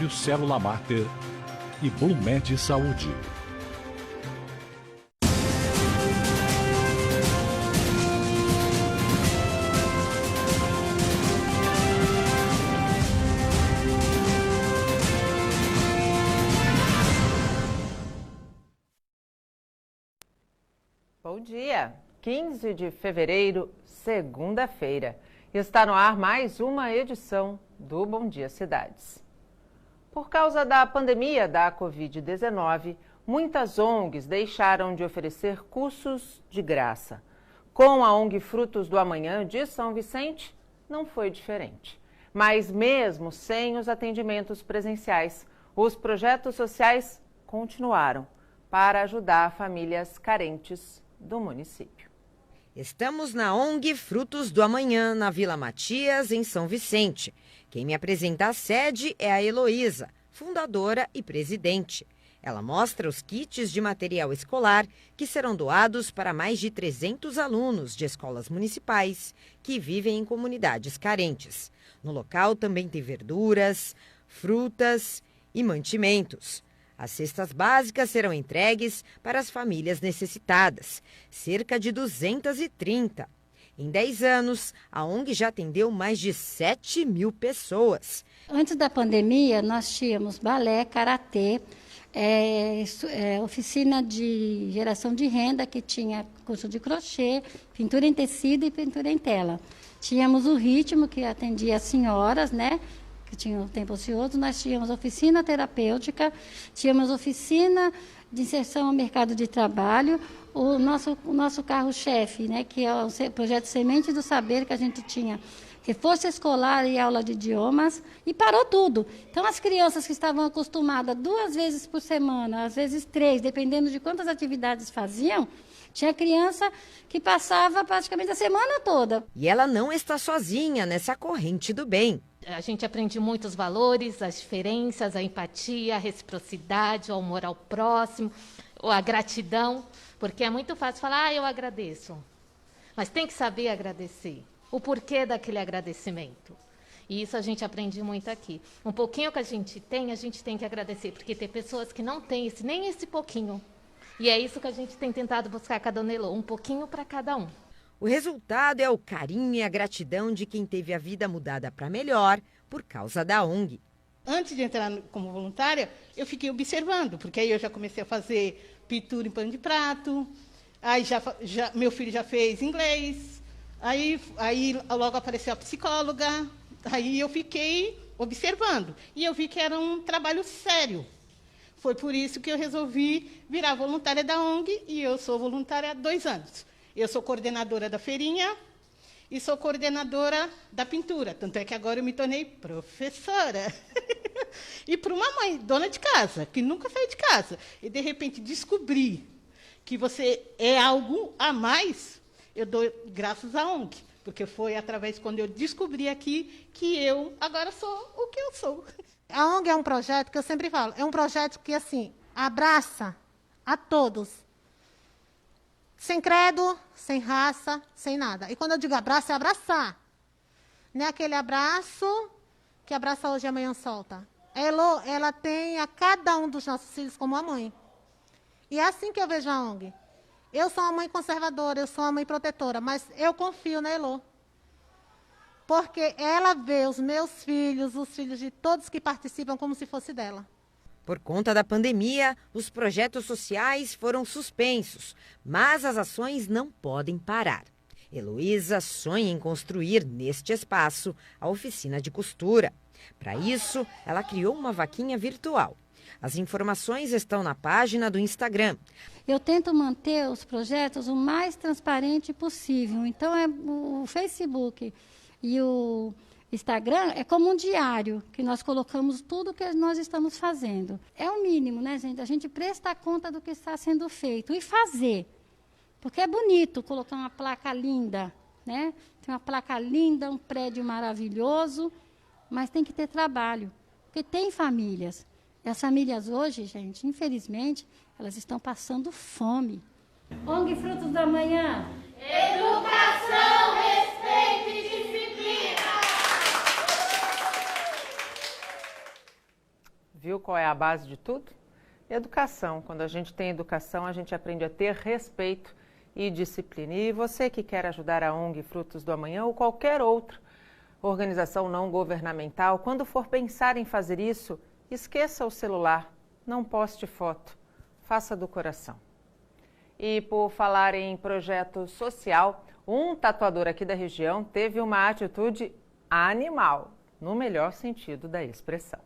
Célula Mater e Blumed Saúde. Bom dia, 15 de fevereiro, segunda-feira. Está no ar mais uma edição do Bom Dia Cidades. Por causa da pandemia da Covid-19, muitas ONGs deixaram de oferecer cursos de graça. Com a ONG Frutos do Amanhã de São Vicente, não foi diferente. Mas mesmo sem os atendimentos presenciais, os projetos sociais continuaram para ajudar famílias carentes do município. Estamos na ONG Frutos do Amanhã, na Vila Matias, em São Vicente. Quem me apresenta a sede é a Heloísa, fundadora e presidente. Ela mostra os kits de material escolar que serão doados para mais de 300 alunos de escolas municipais que vivem em comunidades carentes. No local também tem verduras, frutas e mantimentos. As cestas básicas serão entregues para as famílias necessitadas, cerca de 230. Em 10 anos, a ONG já atendeu mais de 7.000 pessoas. Antes da pandemia, nós tínhamos balé, karatê, oficina de geração de renda, que tinha curso de crochê, pintura em tecido e pintura em tela. Tínhamos o ritmo, que atendia as senhoras, né? Que tinham tempo ocioso. Nós tínhamos oficina terapêutica, tínhamos oficina de inserção ao mercado de trabalho, o nosso carro-chefe, né, que é o projeto Semente do Saber, que a gente tinha reforço escolar e aula de idiomas, e parou tudo. Então, as crianças que estavam acostumadas 2 vezes por semana, às vezes 3, dependendo de quantas atividades faziam, tinha criança que passava praticamente a semana toda. E ela não está sozinha nessa corrente do bem. A gente aprende muitos valores, as diferenças, a empatia, a reciprocidade, o amor ao próximo, a gratidão, porque é muito fácil falar, eu agradeço. Mas tem que saber agradecer, o porquê daquele agradecimento. E isso a gente aprende muito aqui. Um pouquinho que a gente tem que agradecer, porque tem pessoas que não têm nem esse pouquinho. E é isso que a gente tem tentado buscar com a Dona Elô, um pouquinho para cada um. O resultado é o carinho e a gratidão de quem teve a vida mudada para melhor por causa da ONG. Antes de entrar como voluntária, eu fiquei observando, porque aí eu já comecei a fazer pintura em pano de prato, aí meu filho já fez inglês, aí logo apareceu a psicóloga, aí eu fiquei observando, e eu vi que era um trabalho sério. Foi por isso que eu resolvi virar voluntária da ONG, e eu sou voluntária há 2 anos. Eu sou coordenadora da feirinha e sou coordenadora da pintura. Tanto é que agora eu me tornei professora. E para uma mãe, dona de casa, que nunca saiu de casa, e de repente descobrir que você é algo a mais, eu dou graças à ONG. Porque foi através quando eu descobri aqui que eu agora sou o que eu sou. A ONG é um projeto que eu sempre falo, é um projeto que, assim, abraça a todos. Sem credo, sem raça, sem nada. E quando eu digo abraço, é abraçar. Não é aquele abraço que abraça hoje e amanhã solta. Ela tem a cada um dos nossos filhos como a mãe. E é assim que eu vejo a ONG. Eu sou uma mãe conservadora, eu sou uma mãe protetora, mas eu confio na Elô. Porque ela vê os meus filhos, os filhos de todos que participam, como se fosse dela. Por conta da pandemia, os projetos sociais foram suspensos, mas as ações não podem parar. Heloísa sonha em construir neste espaço a oficina de costura. Para isso, ela criou uma vaquinha virtual. As informações estão na página do Instagram. Eu tento manter os projetos o mais transparente possível. Então, o Facebook e o Instagram é como um diário, que nós colocamos tudo que nós estamos fazendo. É o mínimo, né, gente? A gente prestar conta do que está sendo feito e fazer. Porque é bonito colocar uma placa linda, né? Tem uma placa linda, um prédio maravilhoso, mas tem que ter trabalho. Porque tem famílias. E as famílias hoje, gente, infelizmente, elas estão passando fome. ONG Frutos do Amanhã. Educação, respeito e disciplina. Viu qual é a base de tudo? Educação. Quando a gente tem educação, a gente aprende a ter respeito e disciplina. E você que quer ajudar a ONG Frutos do Amanhã ou qualquer outra organização não governamental, quando for pensar em fazer isso, esqueça o celular, não poste foto, faça do coração. E por falar em projeto social, um tatuador aqui da região teve uma atitude animal, no melhor sentido da expressão.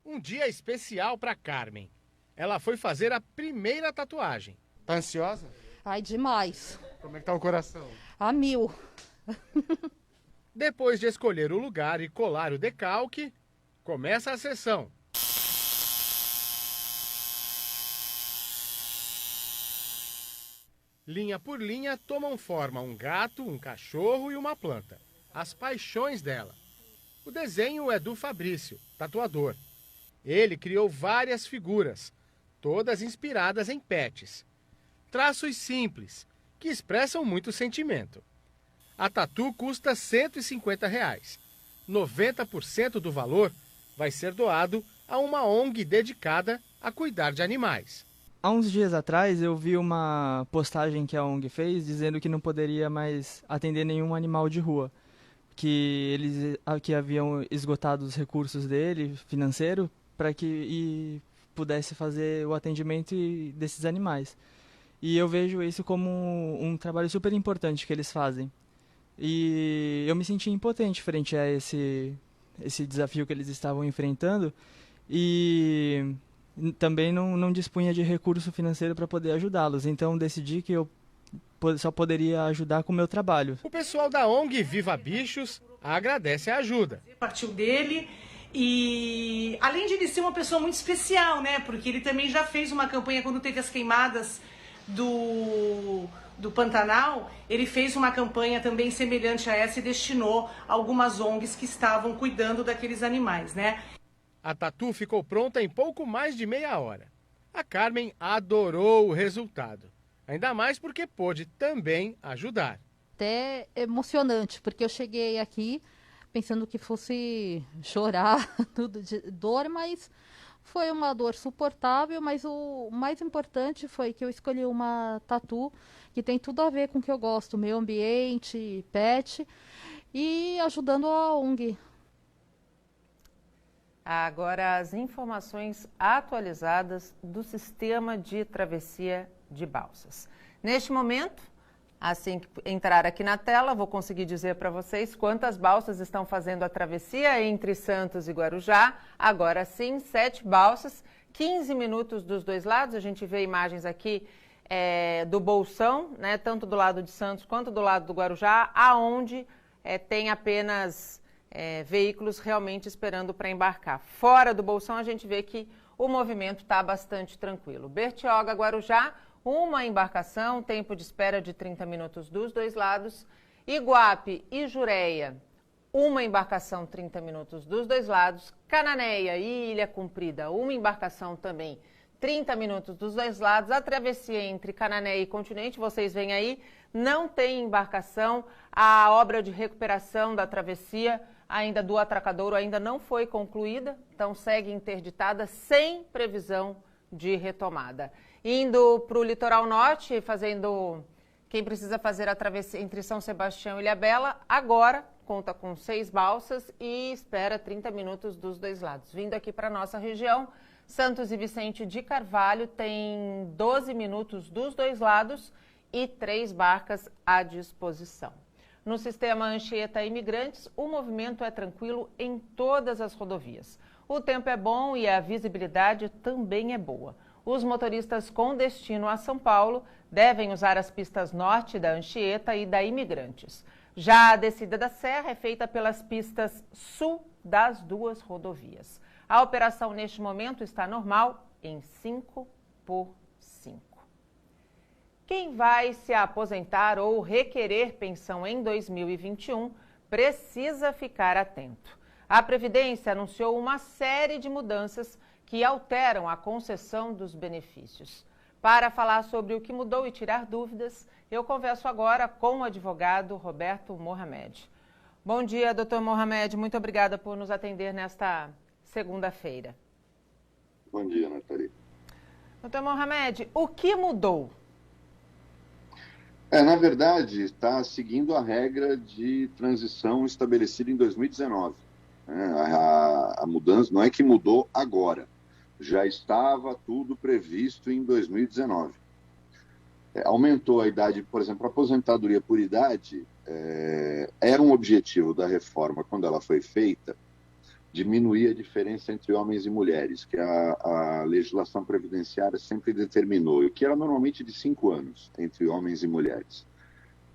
Um dia especial para Carmen. Ela foi fazer a primeira tatuagem. Tá ansiosa? Ai, demais. Como é que tá o coração? A 1000. Depois de escolher o lugar e colar o decalque, começa a sessão. Linha por linha tomam forma um gato, um cachorro e uma planta. As paixões dela. O desenho é do Fabrício, tatuador. Ele criou várias figuras, todas inspiradas em pets. Traços simples, que expressam muito sentimento. A tatu custa R$ 150. 90% do valor vai ser doado a uma ONG dedicada a cuidar de animais. Há uns dias atrás eu vi uma postagem que a ONG fez dizendo que não poderia mais atender nenhum animal de rua, que eles que haviam esgotado os recursos dele, financeiro, para que pudesse fazer o atendimento desses animais. E eu vejo isso como um trabalho super importante que eles fazem. E eu me senti impotente frente a esse desafio que eles estavam enfrentando e também não dispunha de recurso financeiro para poder ajudá-los. Então decidi que eu só poderia ajudar com o meu trabalho. O pessoal da ONG Viva Bichos agradece a ajuda. Partiu dele e, além de ele ser uma pessoa muito especial, né? Porque ele também já fez uma campanha quando teve as queimadas do Pantanal, ele fez uma campanha também semelhante a essa e destinou algumas ONGs que estavam cuidando daqueles animais, né? A tatu ficou pronta em pouco mais de meia hora. A Carmen adorou o resultado, ainda mais porque pôde também ajudar. Até emocionante, porque eu cheguei aqui pensando que fosse chorar tudo de dor, mas foi uma dor suportável, mas o mais importante foi que eu escolhi uma tatu que tem tudo a ver com o que eu gosto, meio ambiente, pet, e ajudando a ONG. Agora as informações atualizadas do sistema de travessia de balsas. Neste momento, assim que entrar aqui na tela, vou conseguir dizer para vocês quantas balsas estão fazendo a travessia entre Santos e Guarujá. Agora sim, 7 balsas, 15 minutos dos dois lados. A gente vê imagens aqui do Bolsão, né, tanto do lado de Santos quanto do lado do Guarujá, aonde tem apenas veículos realmente esperando para embarcar. Fora do Bolsão, a gente vê que o movimento está bastante tranquilo. Bertioga, Guarujá, uma embarcação, tempo de espera de 30 minutos dos dois lados. Iguape e Jureia, uma embarcação, 30 minutos dos dois lados. Cananéia e Ilha Comprida, uma embarcação também, 30 minutos dos dois lados. A travessia entre Cananéia e Continente, vocês veem aí, não tem embarcação. A obra de recuperação da travessia ainda do Atracadouro ainda não foi concluída, então segue interditada sem previsão de retomada. Indo para o litoral norte, quem precisa fazer a travessia entre São Sebastião e Ilhabela, agora conta com 6 balsas e espera 30 minutos dos dois lados. Vindo aqui para a nossa região, Santos e Vicente de Carvalho tem 12 minutos dos dois lados e 3 barcas à disposição. No sistema Anchieta Imigrantes, o movimento é tranquilo em todas as rodovias. O tempo é bom e a visibilidade também é boa. Os motoristas com destino a São Paulo devem usar as pistas norte da Anchieta e da Imigrantes. Já a descida da Serra é feita pelas pistas sul das duas rodovias. A operação neste momento está normal em 5x5. Quem vai se aposentar ou requerer pensão em 2021 precisa ficar atento. A Previdência anunciou uma série de mudanças que alteram a concessão dos benefícios. Para falar sobre o que mudou e tirar dúvidas, eu converso agora com o advogado Roberto Mohamed. Bom dia, doutor Mohamed. Muito obrigada por nos atender nesta segunda-feira. Bom dia, Nathalie. Doutor Mohamed, o que mudou? Na verdade, está seguindo a regra de transição estabelecida em 2019. A mudança não é que mudou agora, já estava tudo previsto em 2019. Aumentou a idade, por exemplo, a aposentadoria por idade era um objetivo da reforma quando ela foi feita, diminuir a diferença entre homens e mulheres, que a legislação previdenciária sempre determinou, e que era normalmente de 5 anos entre homens e mulheres.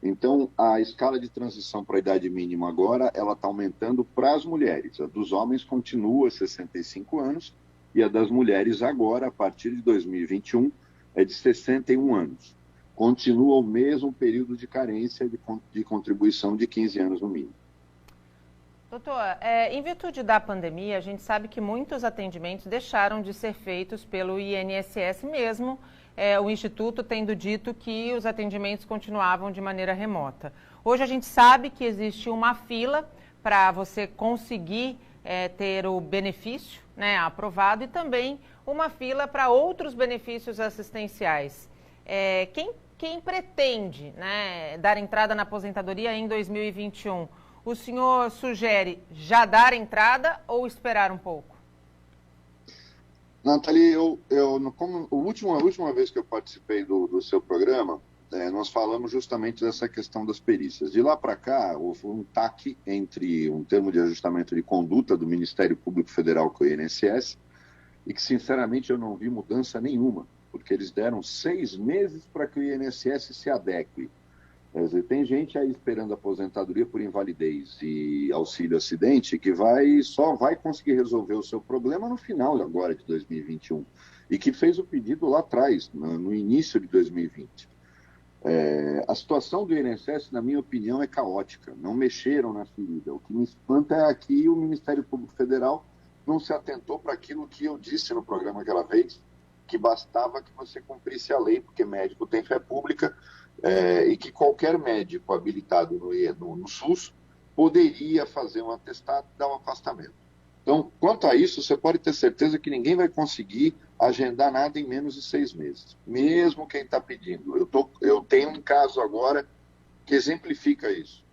Então, a escala de transição para a idade mínima agora, ela está aumentando para as mulheres. A dos homens continua 65 anos, e a das mulheres agora, a partir de 2021, é de 61 anos. Continua o mesmo período de carência de contribuição de 15 anos no mínimo. Doutor, em virtude da pandemia, a gente sabe que muitos atendimentos deixaram de ser feitos pelo INSS mesmo, o Instituto tendo dito que os atendimentos continuavam de maneira remota. Hoje a gente sabe que existe uma fila para você conseguir ter o benefício, né, aprovado, e também uma fila para outros benefícios assistenciais. Quem pretende, né, dar entrada na aposentadoria em 2021, o senhor sugere já dar entrada ou esperar um pouco? Nathalie, a última vez que eu participei do seu programa, nós falamos justamente dessa questão das perícias. De lá para cá, houve um TAC entre um termo de ajustamento de conduta do Ministério Público Federal com o INSS e que, sinceramente, eu não vi mudança nenhuma, porque eles deram 6 meses para que o INSS se adeque. Quer dizer, tem gente aí esperando aposentadoria por invalidez e auxílio acidente que só vai conseguir resolver o seu problema no final agora de 2021 e que fez o pedido lá atrás, no início de 2020. A situação do INSS, na minha opinião, é caótica. Não mexeram na ferida. O que me espanta é que o Ministério Público Federal não se atentou para aquilo que eu disse no programa aquela vez, que bastava que você cumprisse a lei, porque médico tem fé pública, e que qualquer médico habilitado no SUS poderia fazer um atestado e dar um afastamento. Então, quanto a isso, você pode ter certeza que ninguém vai conseguir agendar nada em menos de 6 meses, mesmo quem está pedindo. Eu tenho um caso agora que exemplifica isso.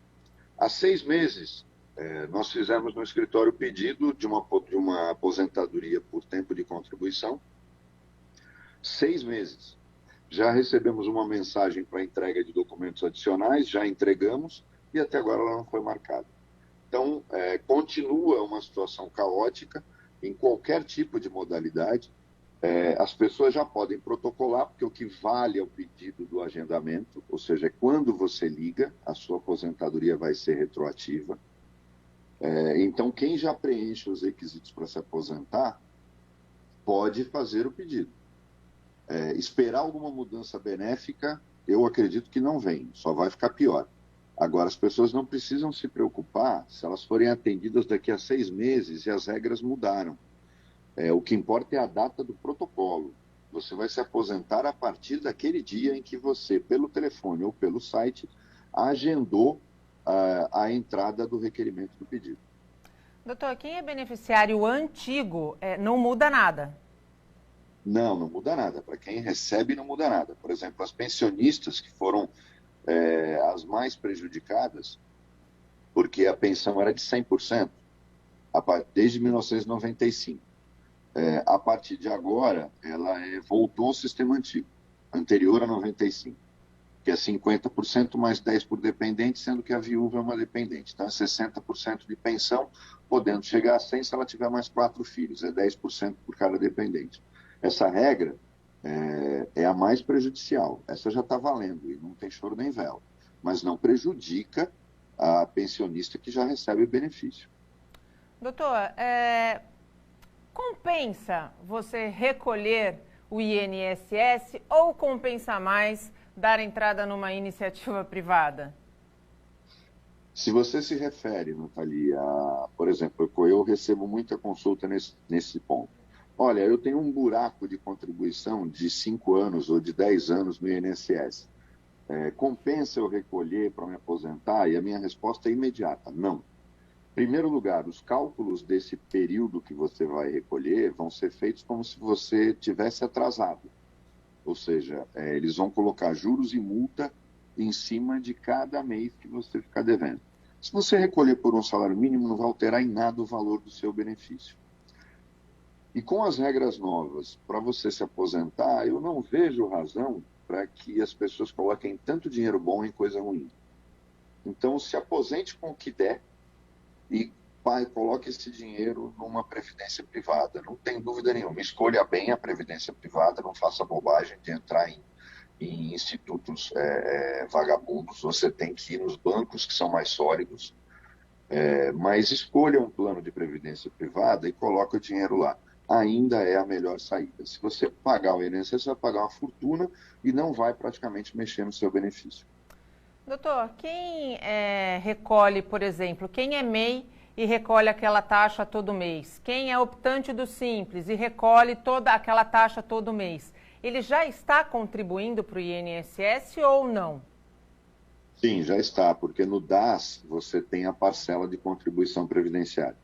Há 6 meses, nós fizemos no escritório pedido de uma aposentadoria por tempo de contribuição. 6 meses. Já recebemos uma mensagem para entrega de documentos adicionais, já entregamos e até agora ela não foi marcada. Então, continua uma situação caótica em qualquer tipo de modalidade. As pessoas já podem protocolar, porque o que vale é o pedido do agendamento, ou seja, quando você liga, a sua aposentadoria vai ser retroativa. Então, quem já preenche os requisitos para se aposentar, pode fazer o pedido. Esperar alguma mudança benéfica, eu acredito que não vem, só vai ficar pior. Agora, as pessoas não precisam se preocupar se elas forem atendidas daqui a 6 meses e as regras mudaram. O que importa é a data do protocolo. Você vai se aposentar a partir daquele dia em que você, pelo telefone ou pelo site, agendou a entrada do requerimento do pedido. Doutor, quem é beneficiário antigo, não muda nada? Não muda nada. Para quem recebe, não muda nada. Por exemplo, as pensionistas, que foram as mais prejudicadas, porque a pensão era de 100%, desde 1995. A partir de agora, ela voltou ao sistema antigo, anterior a 95, que é 50% mais 10% por dependente, sendo que a viúva é uma dependente. Então, é 60% de pensão, podendo chegar a 100% se ela tiver mais 4 filhos. É 10% por cada dependente. Essa regra é a mais prejudicial. Essa já está valendo e não tem choro nem vela. Mas não prejudica a pensionista que já recebe o benefício. Doutor, compensa você recolher o INSS ou compensa mais dar entrada numa iniciativa privada? Se você se refere, Nathalie, por exemplo, eu recebo muita consulta nesse ponto. Olha, eu tenho um buraco de contribuição de 5 anos ou de 10 anos no INSS. Compensa eu recolher para me aposentar? E a minha resposta é imediata, não. Em primeiro lugar, os cálculos desse período que você vai recolher vão ser feitos como se você tivesse atrasado. Ou seja, eles vão colocar juros e multa em cima de cada mês que você ficar devendo. Se você recolher por um salário mínimo, não vai alterar em nada o valor do seu benefício. E com as regras novas, para você se aposentar, eu não vejo razão para que as pessoas coloquem tanto dinheiro bom em coisa ruim. Então, se aposente com o que der e coloque esse dinheiro numa previdência privada. Não tem dúvida nenhuma. Escolha bem a previdência privada, não faça bobagem de entrar em institutos vagabundos. Você tem que ir nos bancos que são mais sólidos, mas escolha um plano de previdência privada e coloque o dinheiro lá. Ainda é a melhor saída. Se você pagar o INSS, você vai pagar uma fortuna e não vai praticamente mexer no seu benefício. Doutor, quem recolhe, por exemplo, quem é MEI e recolhe aquela taxa todo mês? Quem é optante do Simples e recolhe toda aquela taxa todo mês? Ele já está contribuindo para o INSS ou não? Sim, já está, porque no DAS você tem a parcela de contribuição previdenciária.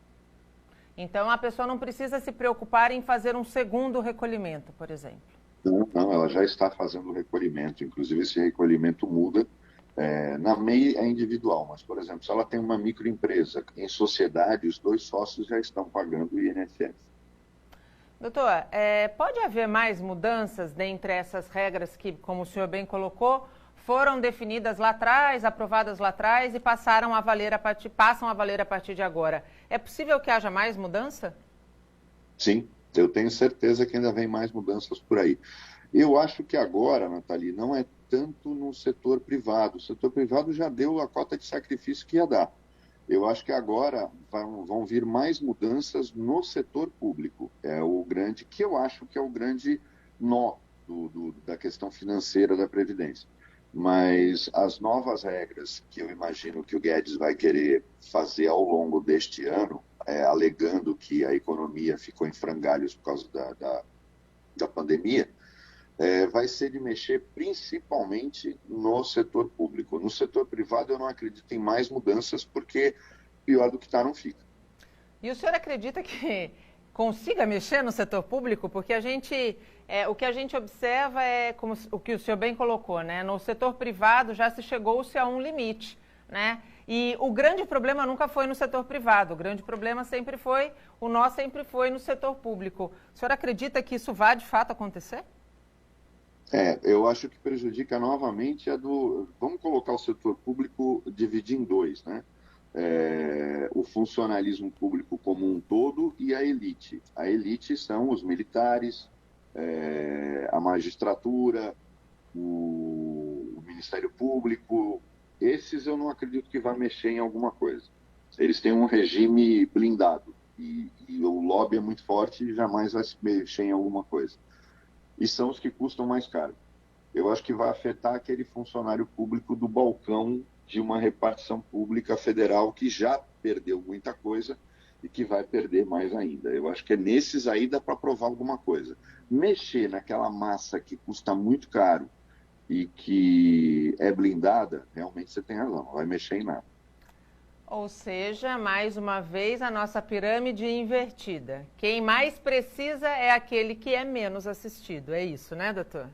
Então a pessoa não precisa se preocupar em fazer um segundo recolhimento, por exemplo? Não, ela já está fazendo o recolhimento. Inclusive esse recolhimento muda. Na MEI é individual, mas, por exemplo, se ela tem uma microempresa em sociedade, os 2 sócios já estão pagando o INSS. Doutor, pode haver mais mudanças dentre essas regras que, como o senhor bem colocou, foram definidas lá atrás, aprovadas lá atrás e passam a valer a partir de agora? É possível que haja mais mudança? Sim, eu tenho certeza que ainda vem mais mudanças por aí. Eu acho que agora, Nathalie, não é tanto no setor privado. O setor privado já deu a cota de sacrifício que ia dar. Eu acho que agora vão vir mais mudanças no setor público. É o grande, que eu acho que é o grande nó da questão financeira da Previdência. Mas as novas regras que eu imagino que o Guedes vai querer fazer ao longo deste ano, alegando que a economia ficou em frangalhos por causa da pandemia, vai ser de mexer principalmente no setor público. No setor privado eu não acredito em mais mudanças, porque pior do que está não fica. E o senhor acredita que consiga mexer no setor público? Porque o que a gente observa é, como o que o senhor bem colocou, né? No setor privado já se chegou-se a um limite, né? E o grande problema nunca foi no setor privado, o grande problema sempre foi no setor público. O senhor acredita que isso vai de fato acontecer? Eu acho que prejudica novamente vamos colocar o setor público, dividir em 2, né? O funcionalismo público como um todo e a elite. A elite são os militares, a magistratura, o Ministério Público. Esses eu não acredito que vai mexer em alguma coisa. Eles têm um regime blindado e o lobby é muito forte e jamais vai se mexer em alguma coisa. E são os que custam mais caro. Eu acho que vai afetar aquele funcionário público do balcão de uma repartição pública federal que já perdeu muita coisa e que vai perder mais ainda. Eu acho que nesses aí dá para provar alguma coisa. Mexer naquela massa que custa muito caro e que é blindada, realmente você tem razão, não vai mexer em nada. Ou seja, mais uma vez, a nossa pirâmide invertida. Quem mais precisa é aquele que é menos assistido. É isso, né, doutor?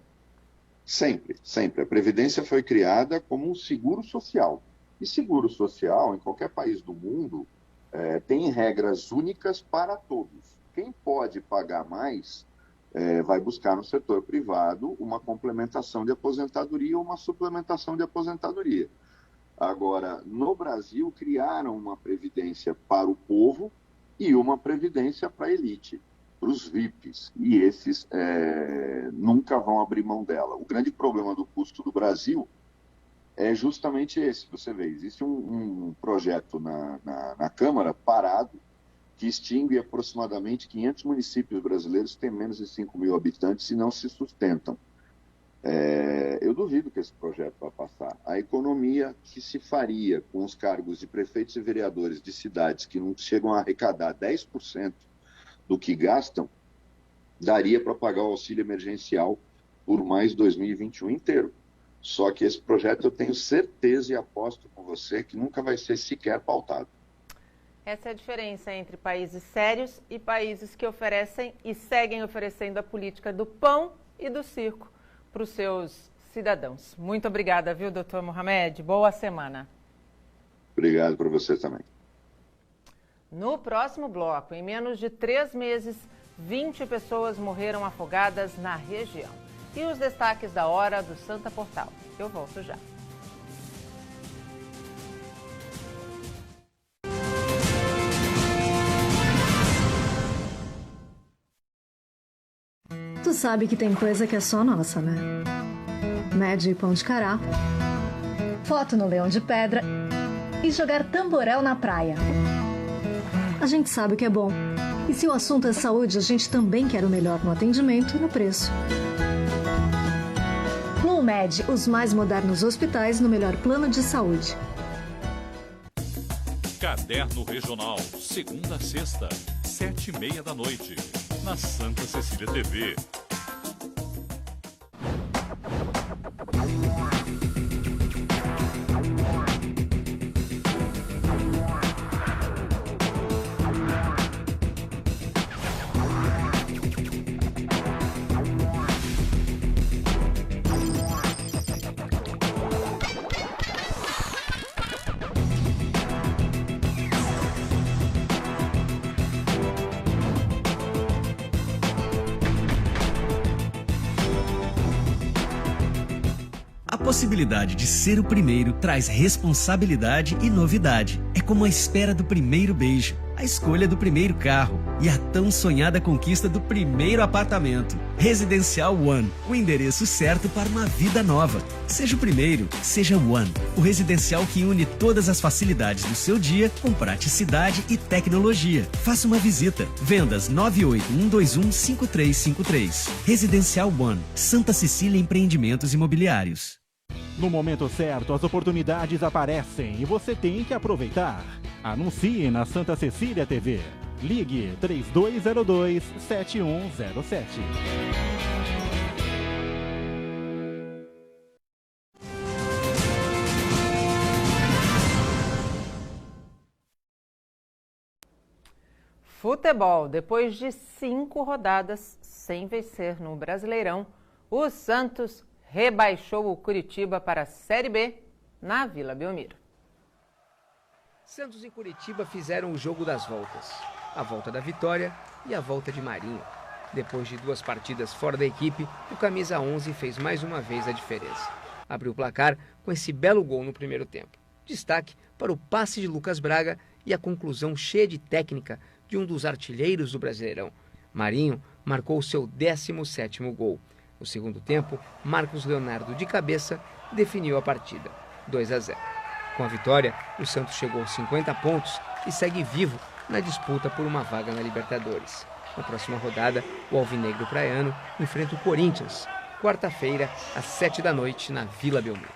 Sempre, sempre. A Previdência foi criada como um seguro social. E seguro social, em qualquer país do mundo, tem regras únicas para todos. Quem pode pagar mais vai buscar no setor privado uma complementação de aposentadoria ou uma suplementação de aposentadoria. Agora, no Brasil, criaram uma previdência para o povo e uma previdência para a elite, para os VIPs. E esses nunca vão abrir mão dela. O grande problema do custo do Brasil é justamente esse. Você vê, existe um projeto na Câmara parado que extingue aproximadamente 500 municípios brasileiros que têm menos de 5 mil habitantes e não se sustentam. Eu duvido que esse projeto vá passar. A economia que se faria com os cargos de prefeitos e vereadores de cidades que não chegam a arrecadar 10% do que gastam, daria para pagar o auxílio emergencial por mais 2021 inteiro. Só que esse projeto eu tenho certeza e aposto com você que nunca vai ser sequer pautado. Essa é a diferença entre países sérios e países que oferecem e seguem oferecendo a política do pão e do circo para os seus cidadãos. Muito obrigada, viu, doutor Mohamed? Boa semana. Obrigado para você também. No próximo bloco, em menos de 3 meses, 20 pessoas morreram afogadas na região. E os destaques da hora do Santa Portal. Eu volto já. Tu sabe que tem coisa que é só nossa, né? Médio e pão de cará, foto no leão de pedra e jogar tamborel na praia. A gente sabe o que é bom. E se o assunto é saúde, a gente também quer o melhor no atendimento e no preço. Clumed, os mais modernos hospitais no melhor plano de saúde. Caderno Regional, segunda a sexta, 7h30 da noite, na Santa Cecília TV. A possibilidade de ser o primeiro traz responsabilidade e novidade. É como a espera do primeiro beijo, a escolha do primeiro carro e a tão sonhada conquista do primeiro apartamento. Residencial One, o endereço certo para uma vida nova. Seja o primeiro, seja One, o residencial que une todas as facilidades do seu dia com praticidade e tecnologia. Faça uma visita. Vendas 981215353. Residencial One, Santa Cecília Empreendimentos Imobiliários. No momento certo, as oportunidades aparecem e você tem que aproveitar. Anuncie na Santa Cecília TV. Ligue 3202-7107. Futebol. Depois de 5 rodadas sem vencer no Brasileirão, o Santos rebaixou o Curitiba para a Série B na Vila Belmiro. Santos e Curitiba fizeram o jogo das voltas. A volta da vitória e a volta de Marinho. Depois de 2 partidas fora da equipe, o camisa 11 fez mais uma vez a diferença. Abriu o placar com esse belo gol no primeiro tempo. Destaque para o passe de Lucas Braga e a conclusão cheia de técnica de um dos artilheiros do Brasileirão. Marinho marcou o seu 17º gol. No segundo tempo, Marcos Leonardo de cabeça definiu a partida, 2-0. Com a vitória, o Santos chegou aos 50 pontos e segue vivo na disputa por uma vaga na Libertadores. Na próxima rodada, o alvinegro praiano enfrenta o Corinthians, quarta-feira, às 7 da noite, na Vila Belmiro.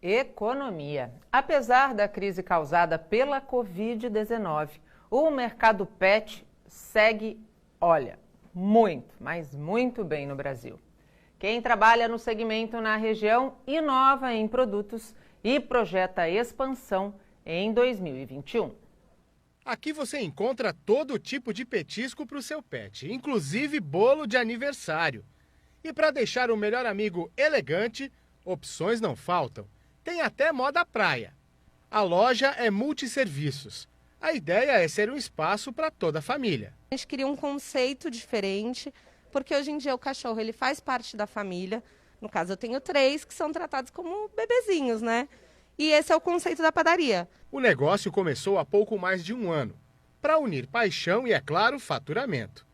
Economia. Apesar da crise causada pela Covid-19, o mercado pet segue, muito, mas muito bem no Brasil. Quem trabalha no segmento na região inova em produtos e projeta expansão em 2021. Aqui você encontra todo tipo de petisco para o seu pet, inclusive bolo de aniversário. E para deixar o melhor amigo elegante, opções não faltam. Tem até moda praia. A loja é multisserviços. A ideia é ser um espaço para toda a família. A gente queria um conceito diferente, porque hoje em dia o cachorro ele faz parte da família. No caso, eu tenho 3 que são tratados como bebezinhos, né? E esse é o conceito da padaria. O negócio começou há pouco mais de 1 ano, para unir paixão e, é claro, faturamento.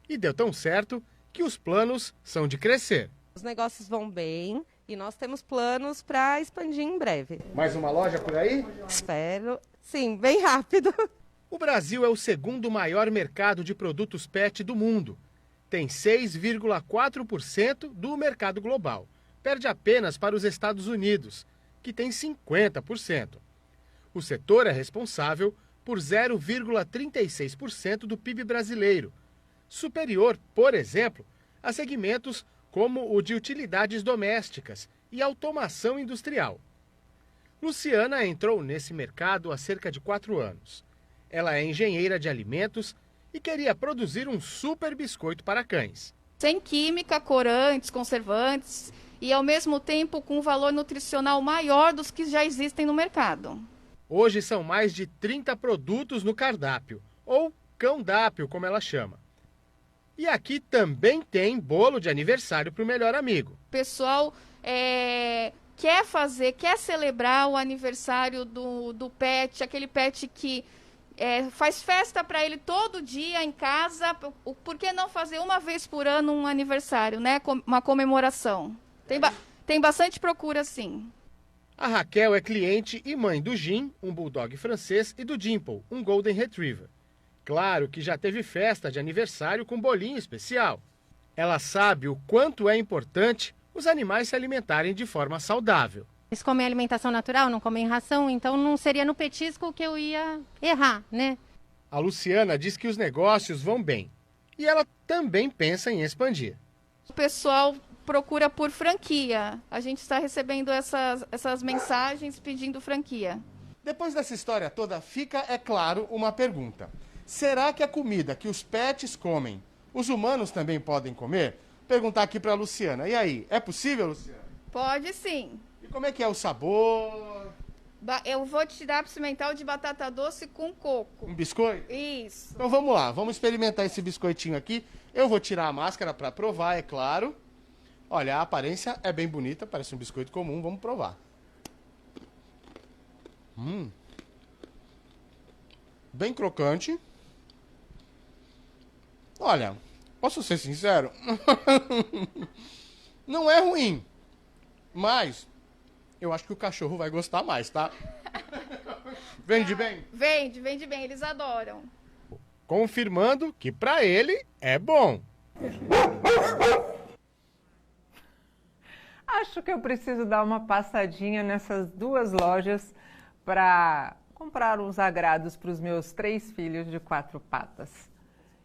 E deu tão certo que os planos são de crescer. Os negócios vão bem e nós temos planos para expandir em breve. Mais uma loja por aí? Espero. Sim, bem rápido. O Brasil é o 2º maior mercado de produtos pet do mundo. Tem 6,4% do mercado global. Perde apenas para os Estados Unidos, que tem 50%. O setor é responsável por 0,36% do PIB brasileiro, superior, por exemplo, a segmentos como o de utilidades domésticas e automação industrial. Luciana entrou nesse mercado há cerca de 4 anos. Ela é engenheira de alimentos e queria produzir um super biscoito para cães. Sem química, corantes, conservantes e, ao mesmo tempo, com um valor nutricional maior dos que já existem no mercado. Hoje são mais de 30 produtos no cardápio, ou cão-dápio, como ela chama. E aqui também tem bolo de aniversário para o melhor amigo. O pessoal quer celebrar o aniversário do pet, aquele pet que faz festa para ele todo dia em casa. Por que não fazer uma vez por ano um aniversário, né? Uma comemoração. Tem bastante procura, sim. A Raquel é cliente e mãe do Jim, um bulldog francês, e do Dimple, um golden retriever. Claro que já teve festa de aniversário com bolinho especial. Ela sabe o quanto é importante os animais se alimentarem de forma saudável. Eles comem alimentação natural, não comem ração, então não seria no petisco que eu ia errar, né? A Luciana diz que os negócios vão bem e ela também pensa em expandir. O pessoal procura por franquia. A gente está recebendo essas mensagens pedindo franquia. Depois dessa história toda, fica, é claro, uma pergunta. Será que a comida que os pets comem, os humanos também podem comer? Perguntar aqui para a Luciana. E aí, é possível, Luciana? Pode sim. E como é que é o sabor? Eu vou te dar pimental de batata doce com coco. Um biscoito? Isso. Então vamos lá, vamos experimentar esse biscoitinho aqui. Eu vou tirar a máscara para provar, é claro. Olha, a aparência é bem bonita, parece um biscoito comum, vamos provar. Bem crocante. Olha, posso ser sincero? Não é ruim, mas eu acho que o cachorro vai gostar mais, tá? Vende bem? Vende bem, eles adoram. Confirmando que pra ele é bom. Acho que eu preciso dar uma passadinha nessas 2 lojas para comprar uns agrados para os meus 3 filhos de 4 patas.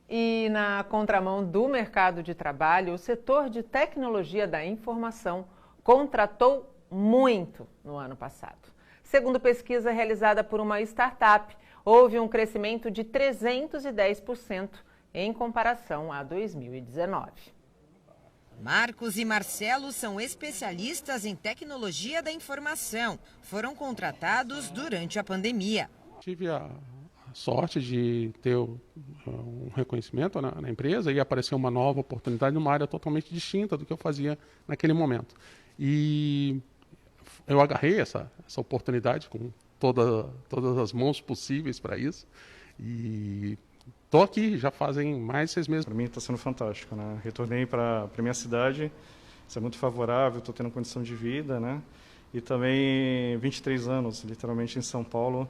E na contramão do mercado de trabalho, o setor de tecnologia da informação contratou muito no ano passado. Segundo pesquisa realizada por uma startup, houve um crescimento de 310% em comparação a 2019. Marcos e Marcelo são especialistas em tecnologia da informação. Foram contratados durante a pandemia. Tive a sorte de ter um reconhecimento na empresa e apareceu uma nova oportunidade numa área totalmente distinta do que eu fazia naquele momento. E eu agarrei essa oportunidade com todas as mãos possíveis para isso. E estou aqui, já fazem mais de 6 meses. Para mim está sendo fantástico, né? Retornei para minha cidade, isso é muito favorável, estou tendo condição de vida, né? E também 23 anos, literalmente, em São Paulo.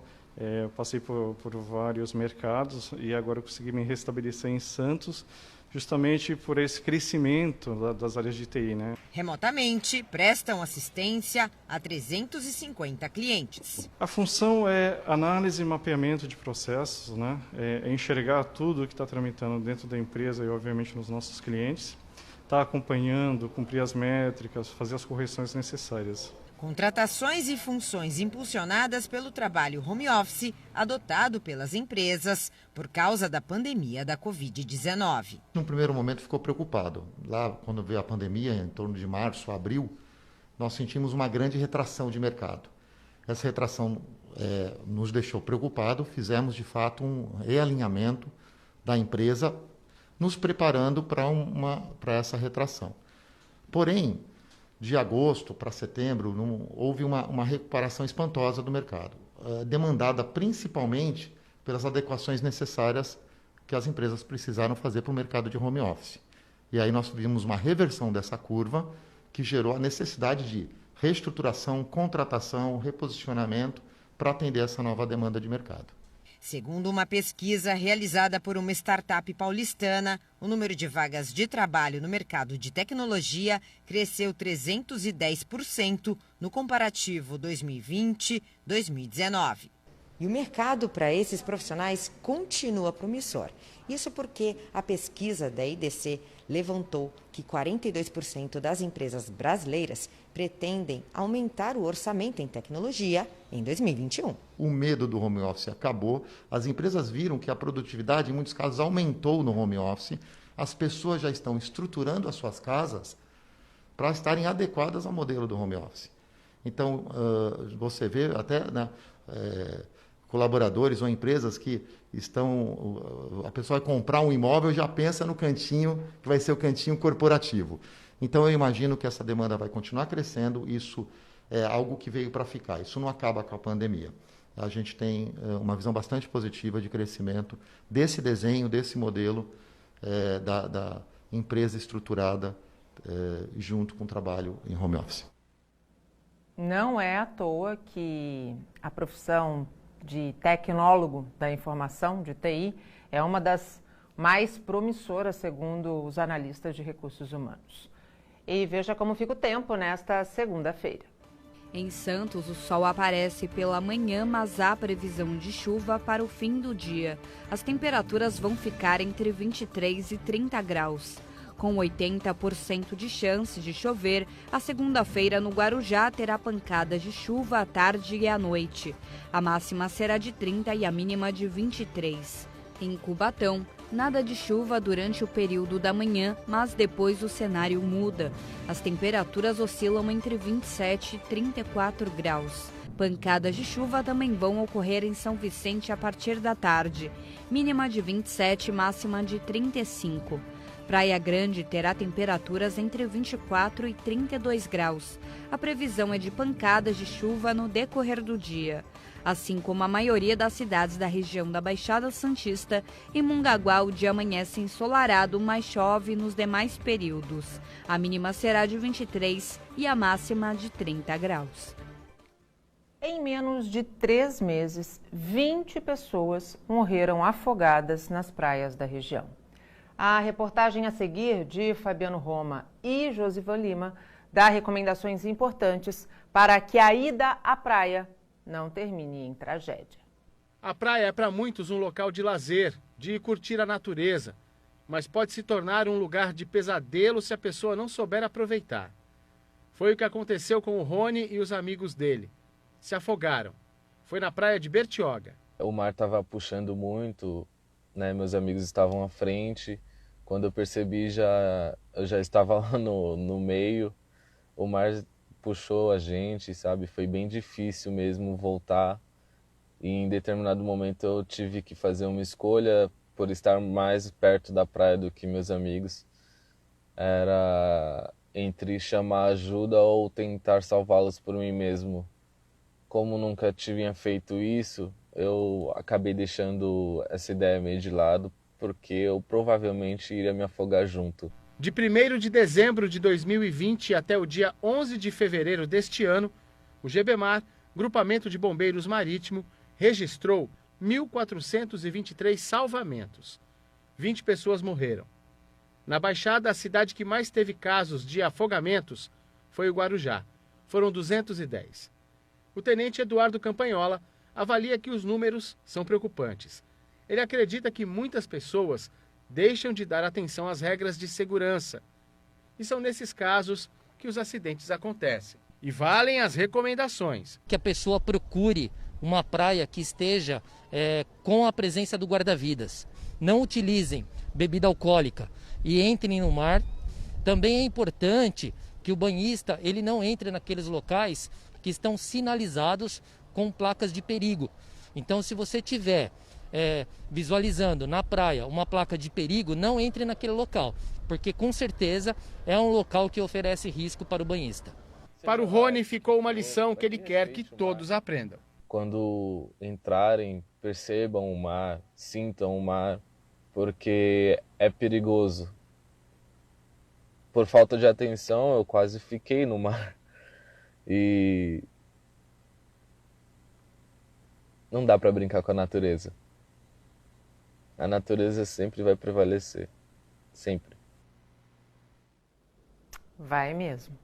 Passei por vários mercados e agora eu consegui me restabelecer em Santos, justamente por esse crescimento das áreas de TI, né? Remotamente, prestam assistência a 350 clientes. A função é análise e mapeamento de processos, né? É enxergar tudo que está tramitando dentro da empresa e, obviamente, nos nossos clientes. Estar acompanhando, cumprir as métricas, fazer as correções necessárias. Contratações e funções impulsionadas pelo trabalho home office adotado pelas empresas por causa da pandemia da Covid-19. No primeiro momento ficou preocupado. Lá, quando veio a pandemia, em torno de março, abril, nós sentimos uma grande retração de mercado. Essa retração nos deixou preocupados, fizemos de fato um realinhamento da empresa, nos preparando para essa retração. Porém, de agosto para setembro, houve uma recuperação espantosa do mercado, demandada principalmente pelas adequações necessárias que as empresas precisaram fazer para o mercado de home office. E aí nós vimos uma reversão dessa curva que gerou a necessidade de reestruturação, contratação, reposicionamento para atender essa nova demanda de mercado. Segundo uma pesquisa realizada por uma startup paulistana, o número de vagas de trabalho no mercado de tecnologia cresceu 310% no comparativo 2020-2019. E o mercado para esses profissionais continua promissor. Isso porque a pesquisa da IDC levantou que 42% das empresas brasileiras pretendem aumentar o orçamento em tecnologia em 2021. O medo do home office acabou, as empresas viram que a produtividade, em muitos casos, aumentou no home office, as pessoas já estão estruturando as suas casas para estarem adequadas ao modelo do home office. Então, você vê até colaboradores ou empresas que a pessoa vai comprar um imóvel e já pensa no cantinho, que vai ser o cantinho corporativo. Então, eu imagino que essa demanda vai continuar crescendo, isso é algo que veio para ficar, isso não acaba com a pandemia. A gente tem uma visão bastante positiva de crescimento desse desenho, desse modelo da empresa estruturada junto com o trabalho em home office. Não é à toa que a profissão de tecnólogo da informação, de TI, é uma das mais promissoras, segundo os analistas de recursos humanos. E veja como fica o tempo nesta segunda-feira. Em Santos, o sol aparece pela manhã, mas há previsão de chuva para o fim do dia. As temperaturas vão ficar entre 23 e 30 graus. Com 80% de chance de chover, a segunda-feira no Guarujá terá pancadas de chuva à tarde e à noite. A máxima será de 30 e a mínima de 23. Em Cubatão, nada de chuva durante o período da manhã, mas depois o cenário muda. As temperaturas oscilam entre 27 e 34 graus. Pancadas de chuva também vão ocorrer em São Vicente a partir da tarde. Mínima de 27, máxima de 35. Praia Grande terá temperaturas entre 24 e 32 graus. A previsão é de pancadas de chuva no decorrer do dia. Assim como a maioria das cidades da região da Baixada Santista, em Mongaguá o dia amanhece ensolarado, mas chove nos demais períodos. A mínima será de 23 e a máxima de 30 graus. Em menos de 3 meses, 20 pessoas morreram afogadas nas praias da região. A reportagem a seguir de Fabiano Roma e Josivan Lima dá recomendações importantes para que a ida à praia não termine em tragédia. A praia é para muitos um local de lazer, de curtir a natureza, mas pode se tornar um lugar de pesadelo se a pessoa não souber aproveitar. Foi o que aconteceu com o Rony e os amigos dele. Se afogaram. Foi na praia de Bertioga. O mar estava puxando muito, né? Meus amigos estavam à frente. Quando eu percebi, eu já estava lá no meio. O mar puxou a gente, sabe? Foi bem difícil mesmo voltar. E em determinado momento eu tive que fazer uma escolha por estar mais perto da praia do que meus amigos. Era entre chamar ajuda ou tentar salvá-los por mim mesmo. Como nunca tinha feito isso, eu acabei deixando essa ideia meio de lado, porque eu provavelmente iria me afogar junto. De 1º de dezembro de 2020 até o dia 11 de fevereiro deste ano, o GBMAR, Grupamento de Bombeiros Marítimo, registrou 1.423 salvamentos. 20 pessoas morreram. Na Baixada, a cidade que mais teve casos de afogamentos foi o Guarujá. Foram 210. O tenente Eduardo Campanhola avalia que os números são preocupantes. Ele acredita que muitas pessoas deixam de dar atenção às regras de segurança. E são nesses casos que os acidentes acontecem. E valem as recomendações. Que a pessoa procure uma praia que esteja com a presença do guarda-vidas. Não utilizem bebida alcoólica e entrem no mar. Também é importante que o banhista ele não entre naqueles locais que estão sinalizados com placas de perigo. Então, se você tiver visualizando na praia uma placa de perigo, não entre naquele local, porque com certeza é um local que oferece risco para o banhista. Para o Rony ficou uma lição que ele quer que todos aprendam. Quando entrarem, percebam o mar, sintam o mar, porque é perigoso. Por falta de atenção, eu quase fiquei no mar. E não dá para brincar com a natureza. A natureza sempre vai prevalecer. Sempre. Vai mesmo.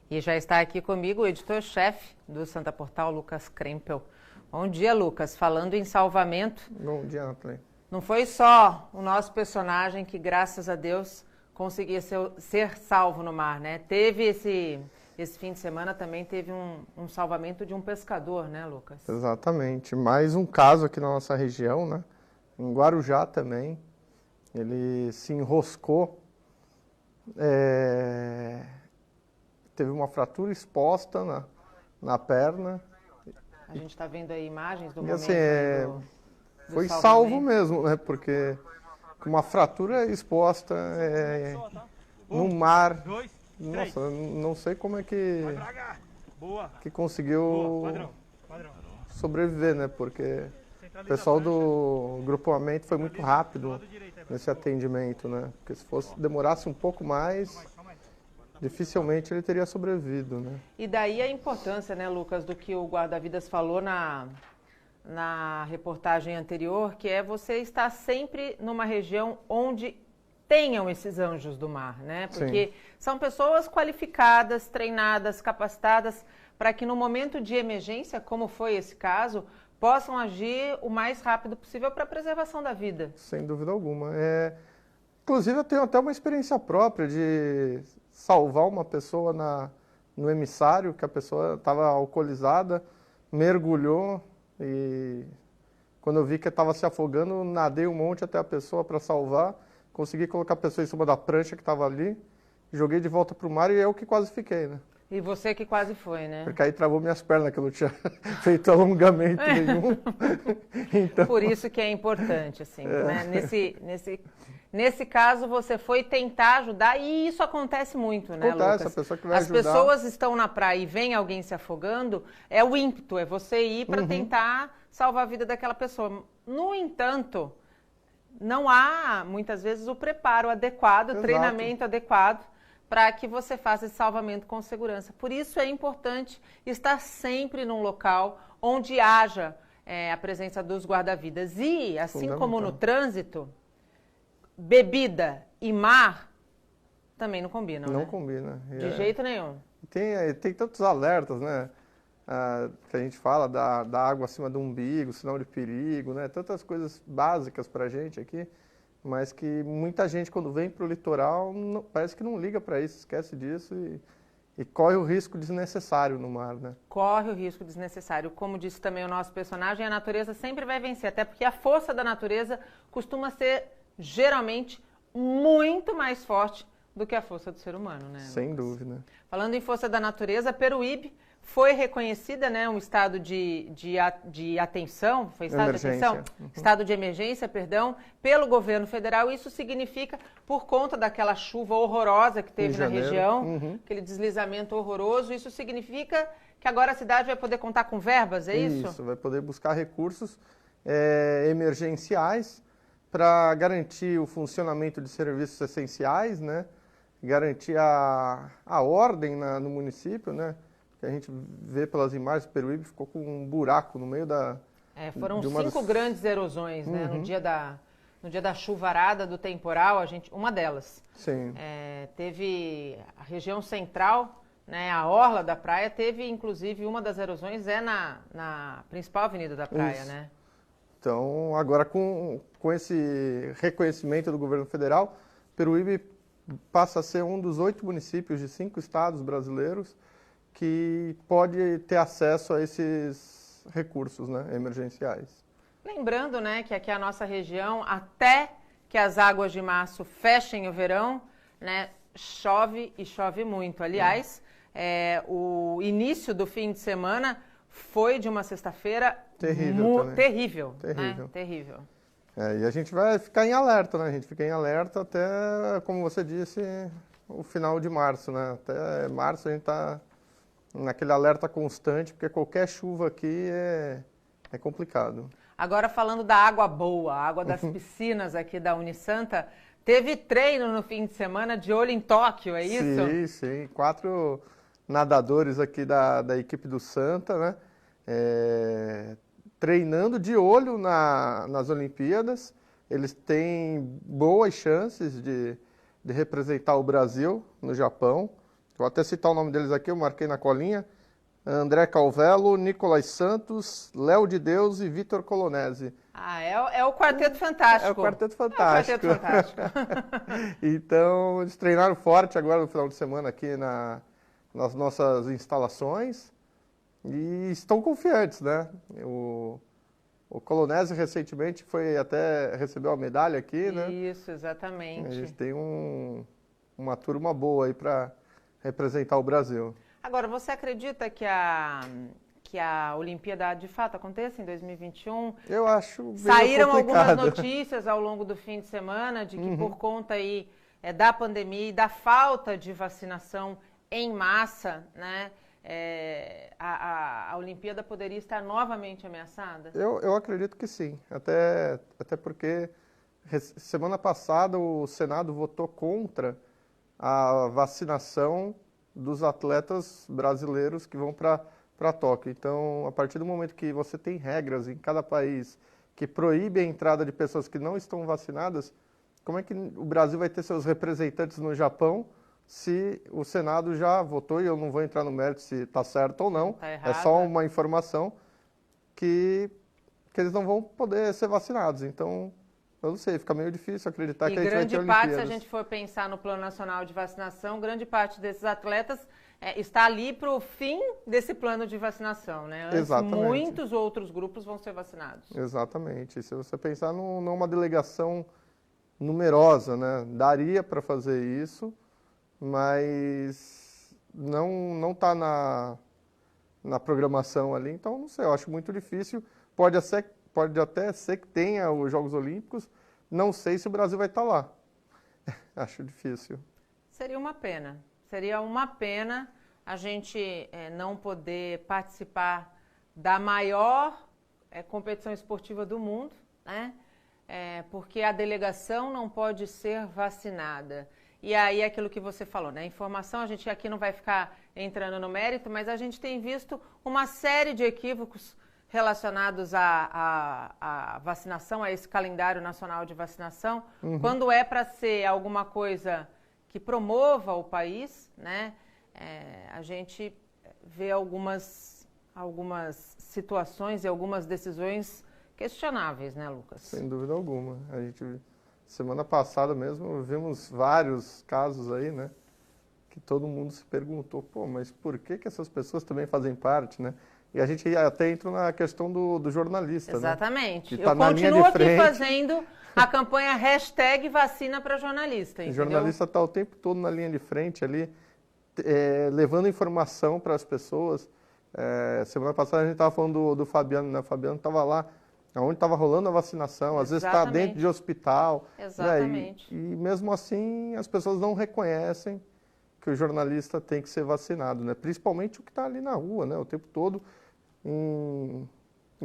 E já está aqui comigo o editor-chefe do Santa Portal, Lucas Krempel. Bom dia, Lucas. Falando em salvamento... Bom dia, Nathalie. Não foi só o nosso personagem que, graças a Deus, conseguia ser salvo no mar, né? Teve esse fim de semana também teve um salvamento de um pescador, né, Lucas? Exatamente. Mais um caso aqui na nossa região, né? Em Guarujá também. Ele se enroscou, teve uma fratura exposta na perna. A gente está vendo aí imagens do e, momento assim, do foi salvamento. salvo mesmo, né? Porque com uma fratura exposta no mar. Nossa, não sei como é que conseguiu sobreviver, né? Porque o pessoal do grupamento foi muito rápido nesse atendimento, né? Porque se demorasse um pouco mais, dificilmente ele teria sobrevivido, né? E daí a importância, né, Lucas, do que o guarda-vidas falou na reportagem anterior, que é você estar sempre numa região onde tenham esses anjos do mar, né? Porque são pessoas qualificadas, treinadas, capacitadas, para que no momento de emergência, como foi esse caso, possam agir o mais rápido possível para a preservação da vida. Sem dúvida alguma. Inclusive, eu tenho até uma experiência própria de salvar uma pessoa no emissário, que a pessoa estava alcoolizada, mergulhou e quando eu vi que estava se afogando, nadei um monte até a pessoa para salvar, consegui colocar a pessoa em cima da prancha que estava ali, joguei de volta para o mar e eu que quase fiquei, né? E você que quase foi, né? Porque aí travou minhas pernas, que eu não tinha feito alongamento nenhum. Então... Por isso que é importante, assim, né? Nesse caso, você foi tentar ajudar e isso acontece muito, né, Lucas? A pessoa que vai ajudar. As pessoas estão na praia e vem alguém se afogando, é o ímpeto, é você ir para tentar salvar a vida daquela pessoa. No entanto, não há, muitas vezes, o preparo adequado, o treinamento adequado para que você faça esse salvamento com segurança. Por isso é importante estar sempre num local onde haja a presença dos guarda-vidas. E, assim como no trânsito, bebida e mar também não combinam, Não né? combina. De jeito nenhum. Tem tantos alertas, né? Que a gente fala da água acima do umbigo, sinal de perigo, né? Tantas coisas básicas para a gente aqui, mas que muita gente, quando vem para o litoral, parece que não liga para isso, esquece disso e corre o risco desnecessário no mar, né? Corre o risco desnecessário. Como disse também o nosso personagem, a natureza sempre vai vencer, até porque a força da natureza costuma ser, geralmente, muito mais forte do que a força do ser humano, né, Sem dúvida. Falando em força da natureza, Peruíbe foi reconhecida, né, um estado de atenção, foi estado de atenção? Estado de emergência, perdão, pelo governo federal. Isso significa, por conta daquela chuva horrorosa que teve na região, aquele deslizamento horroroso, isso significa que agora a cidade vai poder contar com verbas, é isso? Isso, vai poder buscar recursos emergenciais para garantir o funcionamento de serviços essenciais, né? Garantir a ordem no município, né? Que a gente vê pelas imagens, o Peruíbe ficou com um buraco no meio da... foram 5 grandes erosões, né? No dia da chuvarada, do temporal, uma delas. Sim. Teve a região central, né? A orla da praia, teve inclusive uma das erosões na principal avenida da praia, né? Então, agora com esse reconhecimento do governo federal, Peruíbe passa a ser um dos 8 municípios de 5 estados brasileiros que pode ter acesso a esses recursos, né, emergenciais. Lembrando, né, que aqui a nossa região, até que as águas de março fechem o verão, né, chove e chove muito. Aliás, o início do fim de semana foi de uma sexta-feira terrível. E a gente vai ficar em alerta, né? A gente fica em alerta até, como você disse, o final de março, né? Até março a gente está naquele alerta constante, porque qualquer chuva aqui é complicado. Agora, falando da água boa, a água das piscinas aqui da Unisanta, teve treino no fim de semana de olho em Tóquio, é isso? Sim. 4 nadadores aqui da equipe do Santa, né? Treinando de olho nas Olimpíadas. Eles têm boas chances de representar o Brasil no Japão. Vou até citar o nome deles aqui, eu marquei na colinha. André Calvello, Nicolas Santos, Léo de Deus e Vitor Colonese. É o Quarteto Fantástico. É o Quarteto Fantástico. Então, eles treinaram forte agora no final de semana aqui nas nossas instalações e estão confiantes, né? O Colonese recentemente recebeu a medalha aqui, né? Isso, exatamente. A gente tem uma turma boa aí para representar o Brasil. Agora, você acredita que a Olimpíada de fato aconteça em 2021? Eu acho bem Saíram complicado. algumas notícias ao longo do fim de semana de que por conta aí da pandemia e da falta de vacinação em massa, né, a Olimpíada poderia estar novamente ameaçada? Eu acredito que sim, até porque semana passada o Senado votou contra a vacinação dos atletas brasileiros que vão para Tóquio. Então, a partir do momento que você tem regras em cada país que proíbem a entrada de pessoas que não estão vacinadas, como é que o Brasil vai ter seus representantes no Japão se o Senado já votou, e eu não vou entrar no mérito se está certo ou não, é só uma informação que eles não vão poder ser vacinados. Então, eu não sei, fica meio difícil acreditar que a gente vai ter Olimpíadas. E grande parte, se a gente for pensar no Plano Nacional de Vacinação, grande parte desses atletas está ali para o fim desse plano de vacinação, né? Antes, exatamente. Muitos outros grupos vão ser vacinados. Exatamente. Se você pensar numa delegação numerosa, né? Daria para fazer isso, mas não está na programação ali, então não sei, eu acho muito difícil. Pode até ser que tenha os Jogos Olímpicos, não sei se o Brasil vai estar lá. Acho difícil. Seria uma pena a gente não poder participar da maior competição esportiva do mundo, né? Porque a delegação não pode ser vacinada. E aí aquilo que você falou, né? Informação, a gente aqui não vai ficar entrando no mérito, mas a gente tem visto uma série de equívocos relacionados à vacinação, a esse calendário nacional de vacinação. Quando é para ser alguma coisa que promova o país, né? A gente vê algumas situações e algumas decisões questionáveis, né, Lucas? Sem dúvida alguma. A gente, semana passada mesmo, vimos vários casos aí, né? Que todo mundo se perguntou, mas por que essas pessoas também fazem parte, né? E a gente até entra na questão do jornalista, exatamente. Né? Que tá eu continuo aqui fazendo a campanha #vacina para jornalista, entendeu? O jornalista está o tempo todo na linha de frente ali, levando informação para as pessoas. Semana passada a gente estava falando do Fabiano, né? O Fabiano estava lá, onde estava rolando a vacinação, às vezes está dentro de hospital. Exatamente. Né? E mesmo assim as pessoas não reconhecem que o jornalista tem que ser vacinado, né? Principalmente o que está ali na rua, né? O tempo todo em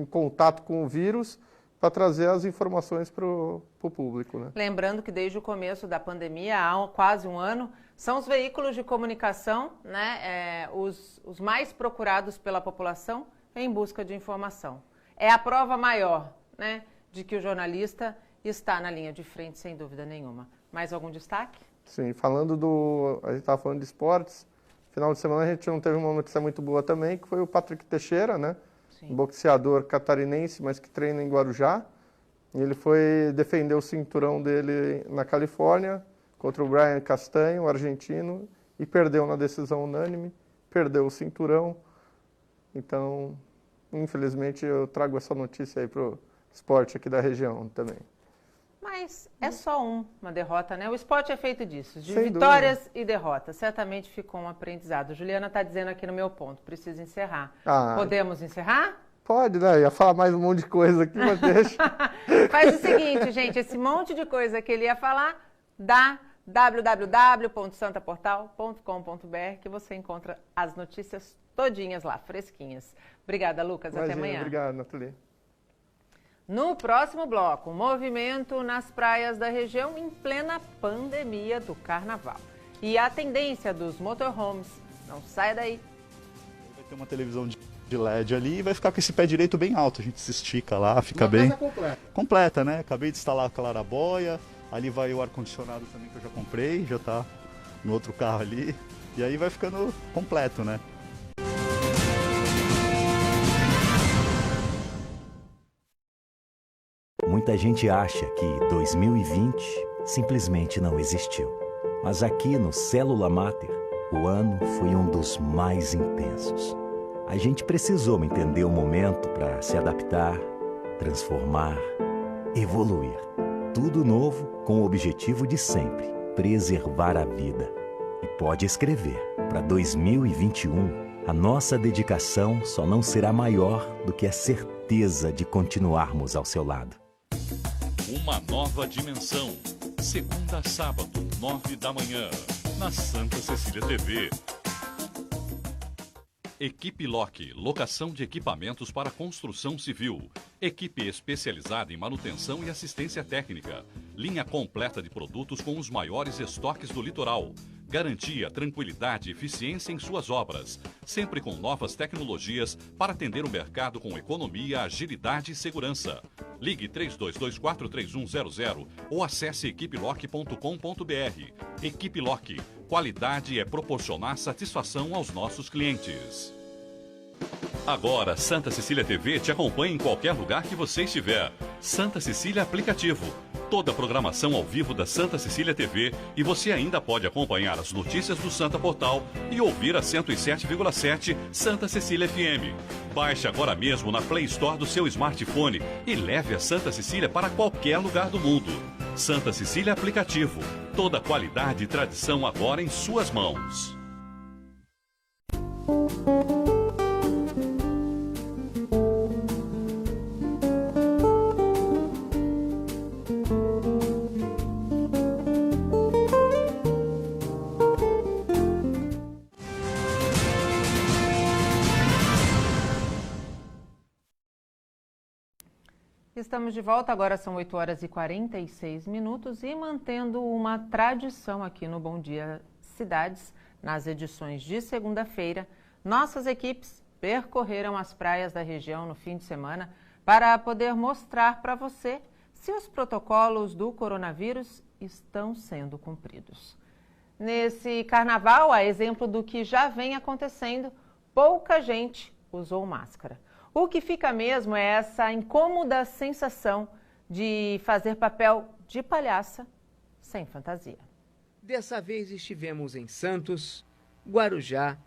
contato com o vírus para trazer as informações para o público, né? Lembrando que desde o começo da pandemia, há quase um ano, são os veículos de comunicação, né? Os mais procurados pela população em busca de informação. É a prova maior, né, de que o jornalista está na linha de frente, sem dúvida nenhuma. Mais algum destaque? Sim, a gente estava falando de esportes, final de semana a gente não teve uma notícia muito boa também, que foi o Patrick Teixeira, né? Sim. Boxeador catarinense, mas que treina em Guarujá. Ele foi defender o cinturão dele na Califórnia contra o Brian Castanho, argentino, e perdeu na decisão unânime, perdeu o cinturão. Então, infelizmente, eu trago essa notícia aí para o esporte aqui da região também. Mas é só uma derrota, né? O esporte é feito disso, de vitórias e derrotas. Certamente ficou um aprendizado. Juliana está dizendo aqui no meu ponto, preciso encerrar. Podemos encerrar? Pode, né? Eu ia falar mais um monte de coisa aqui, mas deixa. Faz o seguinte, gente, esse monte de coisa que ele ia falar, dá www.santaportal.com.br que você encontra as notícias todinhas lá, fresquinhas. Obrigada, Lucas. Imagina, até amanhã. Obrigado, Nathalie. No próximo bloco, movimento nas praias da região em plena pandemia do carnaval. E a tendência dos motorhomes. Não saia daí. Vai ter uma televisão de LED ali e vai ficar com esse pé direito bem alto. A gente se estica lá, fica bem... completa. Completa, né? Acabei de instalar a claraboia. Ali vai o ar-condicionado também que eu já comprei. Já tá no outro carro ali. E aí vai ficando completo, né? Muita gente acha que 2020 simplesmente não existiu. Mas aqui no Célula Mater, o ano foi um dos mais intensos. A gente precisou entender o momento para se adaptar, transformar, evoluir. Tudo novo com o objetivo de sempre preservar a vida. E pode escrever, para 2021, a nossa dedicação só não será maior do que a certeza de continuarmos ao seu lado. Uma nova dimensão. Segunda a sábado, 9 da manhã, na Santa Cecília TV. Equipe Lock, locação de equipamentos para construção civil. Equipe especializada em manutenção e assistência técnica. Linha completa de produtos com os maiores estoques do litoral. Garantia, tranquilidade e eficiência em suas obras. Sempre com novas tecnologias para atender o mercado com economia, agilidade e segurança. Ligue 32243100 ou acesse equipelock.com.br. Equipe Lock. Qualidade é proporcionar satisfação aos nossos clientes. Agora, Santa Cecília TV te acompanha em qualquer lugar que você estiver. Santa Cecília Aplicativo. Toda a programação ao vivo da Santa Cecília TV e você ainda pode acompanhar as notícias do Santa Portal e ouvir a 107,7 Santa Cecília FM. Baixe agora mesmo na Play Store do seu smartphone e leve a Santa Cecília para qualquer lugar do mundo. Santa Cecília Aplicativo. Toda qualidade e tradição agora em suas mãos. Estamos de volta, agora são 8 horas e 46 minutos e mantendo uma tradição aqui no Bom Dia Cidades, nas edições de segunda-feira, nossas equipes percorreram as praias da região no fim de semana para poder mostrar para você se os protocolos do coronavírus estão sendo cumpridos. Nesse carnaval, a exemplo do que já vem acontecendo, pouca gente usou máscara. O que fica mesmo é essa incômoda sensação de fazer papel de palhaça sem fantasia. Dessa vez estivemos em Santos, Guarujá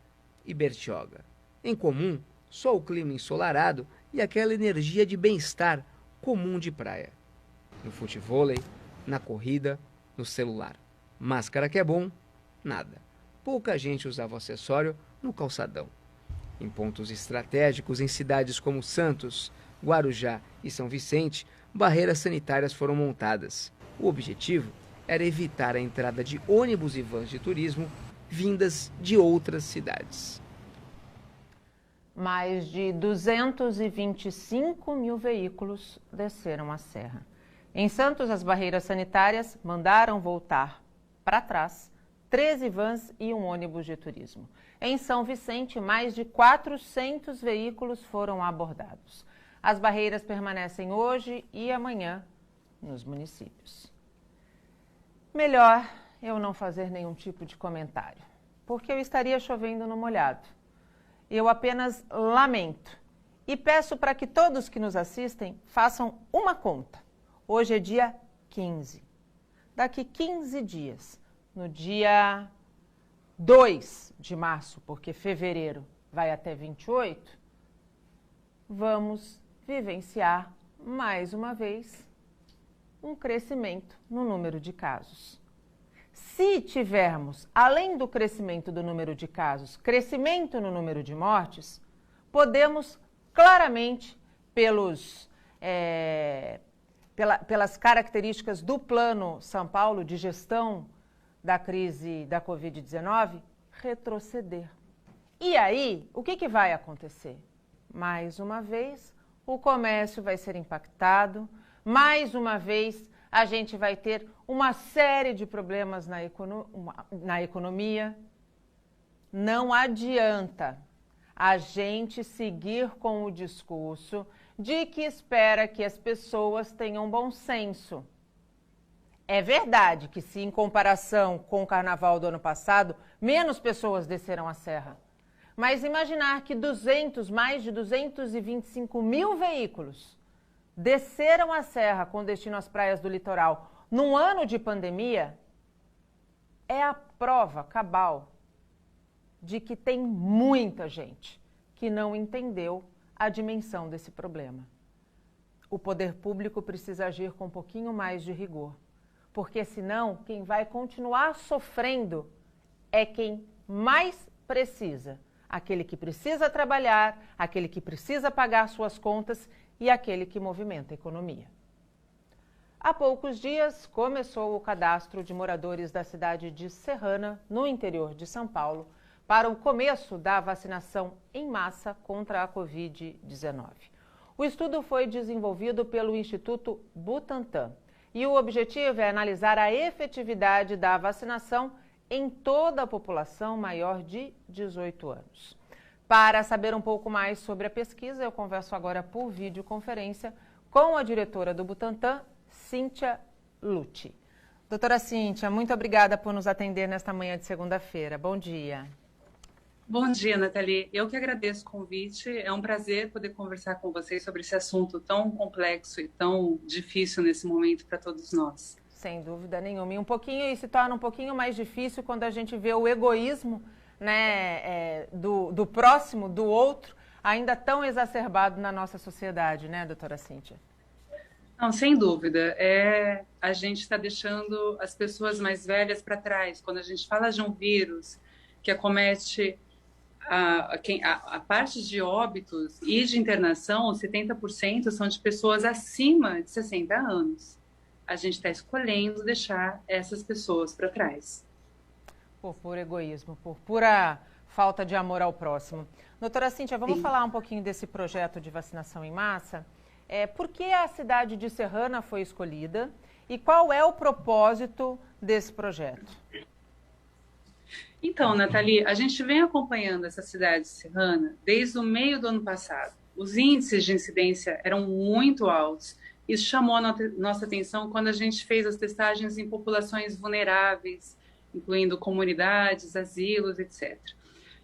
e Bertioga. Em comum, só o clima ensolarado e aquela energia de bem-estar comum de praia. No futevôlei, na corrida, no celular. Máscara que é bom, nada. Pouca gente usava o acessório no calçadão. Em pontos estratégicos em cidades como Santos, Guarujá e São Vicente, barreiras sanitárias foram montadas. O objetivo era evitar a entrada de ônibus e vans de turismo vindas de outras cidades. Mais de 225 mil veículos desceram a serra. Em Santos, as barreiras sanitárias mandaram voltar para trás 13 vans e um ônibus de turismo. Em São Vicente, mais de 400 veículos foram abordados. As barreiras permanecem hoje e amanhã nos municípios. Melhor eu não fazer nenhum tipo de comentário, porque eu estaria chovendo no molhado. Eu apenas lamento e peço para que todos que nos assistem façam uma conta. Hoje é dia 15. Daqui 15 dias, no dia 2 de março, porque fevereiro vai até 28, vamos vivenciar mais uma vez um crescimento no número de casos. Se tivermos, além do crescimento do número de casos, crescimento no número de mortes, podemos claramente, pelas características do Plano São Paulo de gestão da crise da Covid-19, retroceder. E aí, o que vai acontecer? Mais uma vez, o comércio vai ser impactado, mais uma vez, a gente vai ter uma série de problemas na economia. Não adianta a gente seguir com o discurso de que espera que as pessoas tenham bom senso. É verdade que se em comparação com o carnaval do ano passado, menos pessoas desceram a serra. Mas imaginar que mais de 225 mil veículos desceram a serra com destino às praias do litoral num ano de pandemia, é a prova cabal de que tem muita gente que não entendeu a dimensão desse problema. O poder público precisa agir com um pouquinho mais de rigor, porque senão quem vai continuar sofrendo é quem mais precisa. Aquele que precisa trabalhar, aquele que precisa pagar suas contas e aquele que movimenta a economia. Há poucos dias começou o cadastro de moradores da cidade de Serrana, no interior de São Paulo, para o começo da vacinação em massa contra a Covid-19. O estudo foi desenvolvido pelo Instituto Butantan e o objetivo é analisar a efetividade da vacinação em toda a população maior de 18 anos. Para saber um pouco mais sobre a pesquisa, eu converso agora por videoconferência com a diretora do Butantan, Cíntia Lucci. Doutora Cíntia, muito obrigada por nos atender nesta manhã de segunda-feira. Bom dia. Bom dia, Nathalie. Eu que agradeço o convite. É um prazer poder conversar com vocês sobre esse assunto tão complexo e tão difícil nesse momento para todos nós. Sem dúvida nenhuma. E se torna um pouquinho mais difícil quando a gente vê o egoísmo, né, do próximo, do outro, ainda tão exacerbado na nossa sociedade, né, doutora Cíntia? Não, sem dúvida. A gente está deixando as pessoas mais velhas para trás. Quando a gente fala de um vírus que acomete a parte de óbitos e de internação, 70% são de pessoas acima de 60 anos. A gente está escolhendo deixar essas pessoas para trás. Por puro egoísmo, por pura falta de amor ao próximo. Doutora Cíntia, vamos falar um pouquinho desse projeto de vacinação em massa? Por que a cidade de Serrana foi escolhida e qual é o propósito desse projeto? Então, Nathalie, a gente vem acompanhando essa cidade de Serrana desde o meio do ano passado. Os índices de incidência eram muito altos. Isso chamou a nossa atenção quando a gente fez as testagens em populações vulneráveis, incluindo comunidades, asilos, etc.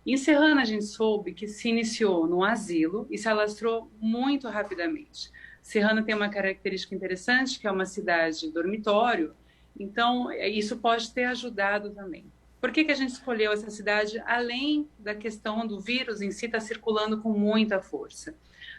Em Serrana, a gente soube que se iniciou num asilo e se alastrou muito rapidamente. Serrana tem uma característica interessante, que é uma cidade dormitório, então isso pode ter ajudado também. Por que a gente escolheu essa cidade, além da questão do vírus em si estar circulando com muita força?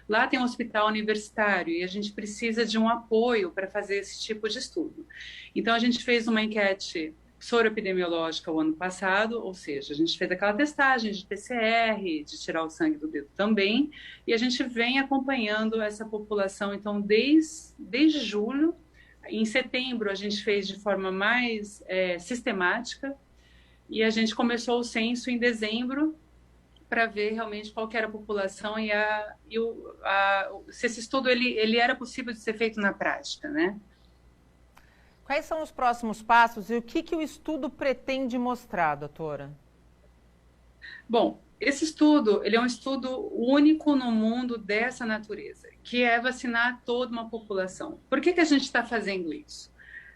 Lá tem um hospital universitário e a gente precisa de um apoio para fazer esse tipo de estudo. Então, a gente fez uma enquete soroepidemiológica o ano passado, ou seja, a gente fez aquela testagem de PCR, de tirar o sangue do dedo também, e a gente vem acompanhando essa população, então, desde julho. Em setembro, a gente fez de forma mais sistemática, e a gente começou o censo em dezembro para ver realmente qual que era a população se esse estudo ele era possível de ser feito na prática, né? Quais são os próximos passos e o que o estudo pretende mostrar, doutora? Bom, esse estudo ele é um estudo único no mundo dessa natureza, que é vacinar toda uma população. Por que a gente está fazendo isso?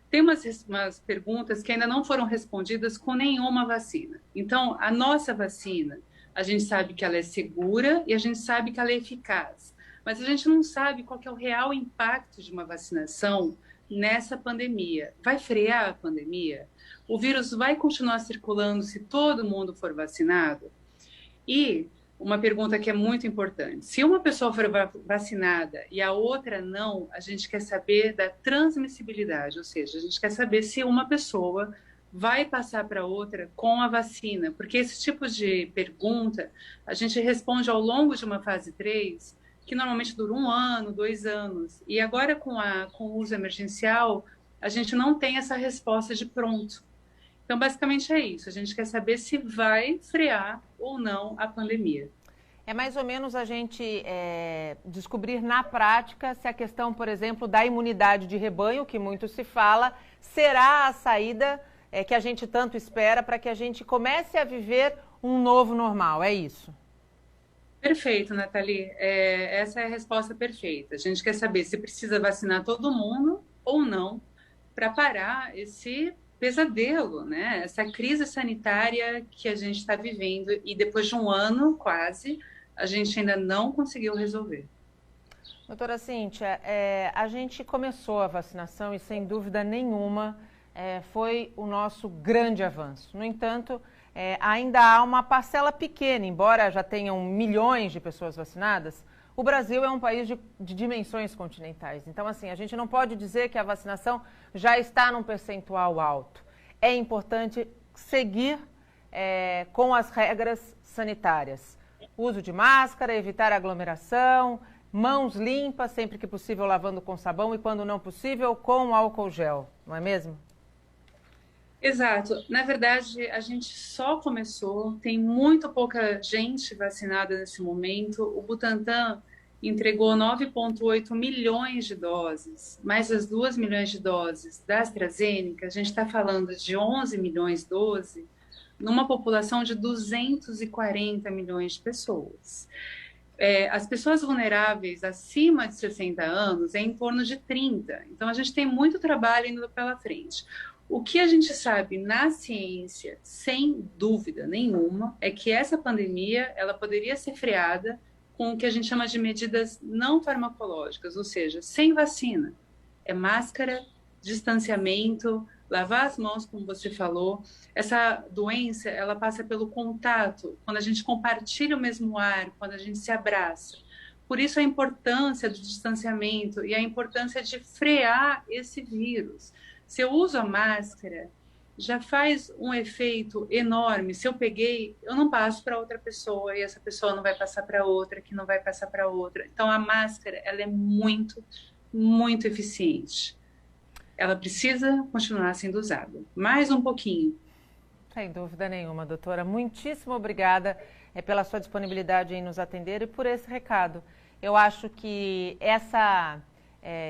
Tem umas perguntas que ainda não foram respondidas com nenhuma vacina. Então, a nossa vacina, a gente sabe que ela é segura e a gente sabe que ela é eficaz. Mas a gente não sabe qual que é o real impacto de uma vacinação nessa pandemia. Vai frear a pandemia? O vírus vai continuar circulando se todo mundo for vacinado? E uma pergunta que é muito importante. Se uma pessoa for vacinada e a outra não, a gente quer saber da transmissibilidade, ou seja, a gente quer saber se uma pessoa vai passar para outra com a vacina, porque esse tipo de pergunta a gente responde ao longo de uma fase 3, que normalmente dura 1 ano, 2 anos. E agora com o uso emergencial, a gente não tem essa resposta de pronto. Então, basicamente é isso. A gente quer saber se vai frear ou não a pandemia. É mais ou menos a gente descobrir na prática se a questão, por exemplo, da imunidade de rebanho, que muito se fala, será a saída que a gente tanto espera para que a gente comece a viver um novo normal. É isso? Perfeito, Nathalie. Essa é a resposta perfeita. A gente quer saber se precisa vacinar todo mundo ou não para parar esse pesadelo, né? Essa crise sanitária que a gente está vivendo e depois de 1 ano quase, a gente ainda não conseguiu resolver. Doutora Cíntia, a gente começou a vacinação e, sem dúvida nenhuma, foi o nosso grande avanço. No entanto, ainda há uma parcela pequena, embora já tenham milhões de pessoas vacinadas, o Brasil é um país de dimensões continentais. Então, assim, a gente não pode dizer que a vacinação já está num percentual alto. É importante seguir com as regras sanitárias. Uso de máscara, evitar aglomeração, mãos limpas, sempre que possível lavando com sabão e, quando não possível, com álcool gel, não é mesmo? Exato. Na verdade, a gente só começou, tem muito pouca gente vacinada nesse momento. O Butantan entregou 9,8 milhões de doses, mais as 2 milhões de doses da AstraZeneca. A gente está falando de 11 milhões de doses, numa população de 240 milhões de pessoas. As pessoas vulneráveis acima de 60 anos é em torno de 30. Então, a gente tem muito trabalho indo pela frente. O que a gente sabe na ciência, sem dúvida nenhuma, é que essa pandemia ela poderia ser freada com o que a gente chama de medidas não farmacológicas, ou seja, sem vacina. É máscara, distanciamento, lavar as mãos, como você falou. Essa doença, ela passa pelo contato, quando a gente compartilha o mesmo ar, quando a gente se abraça. Por isso a importância do distanciamento e a importância de frear esse vírus. Se eu uso a máscara, já faz um efeito enorme. Se eu peguei, eu não passo para outra pessoa e essa pessoa não vai passar para outra, que não vai passar para outra. Então a máscara, ela é muito, muito eficiente. Ela precisa continuar sendo usada. Mais um pouquinho. Sem dúvida nenhuma, doutora. Muitíssimo obrigada pela sua disponibilidade em nos atender e por esse recado. Eu acho que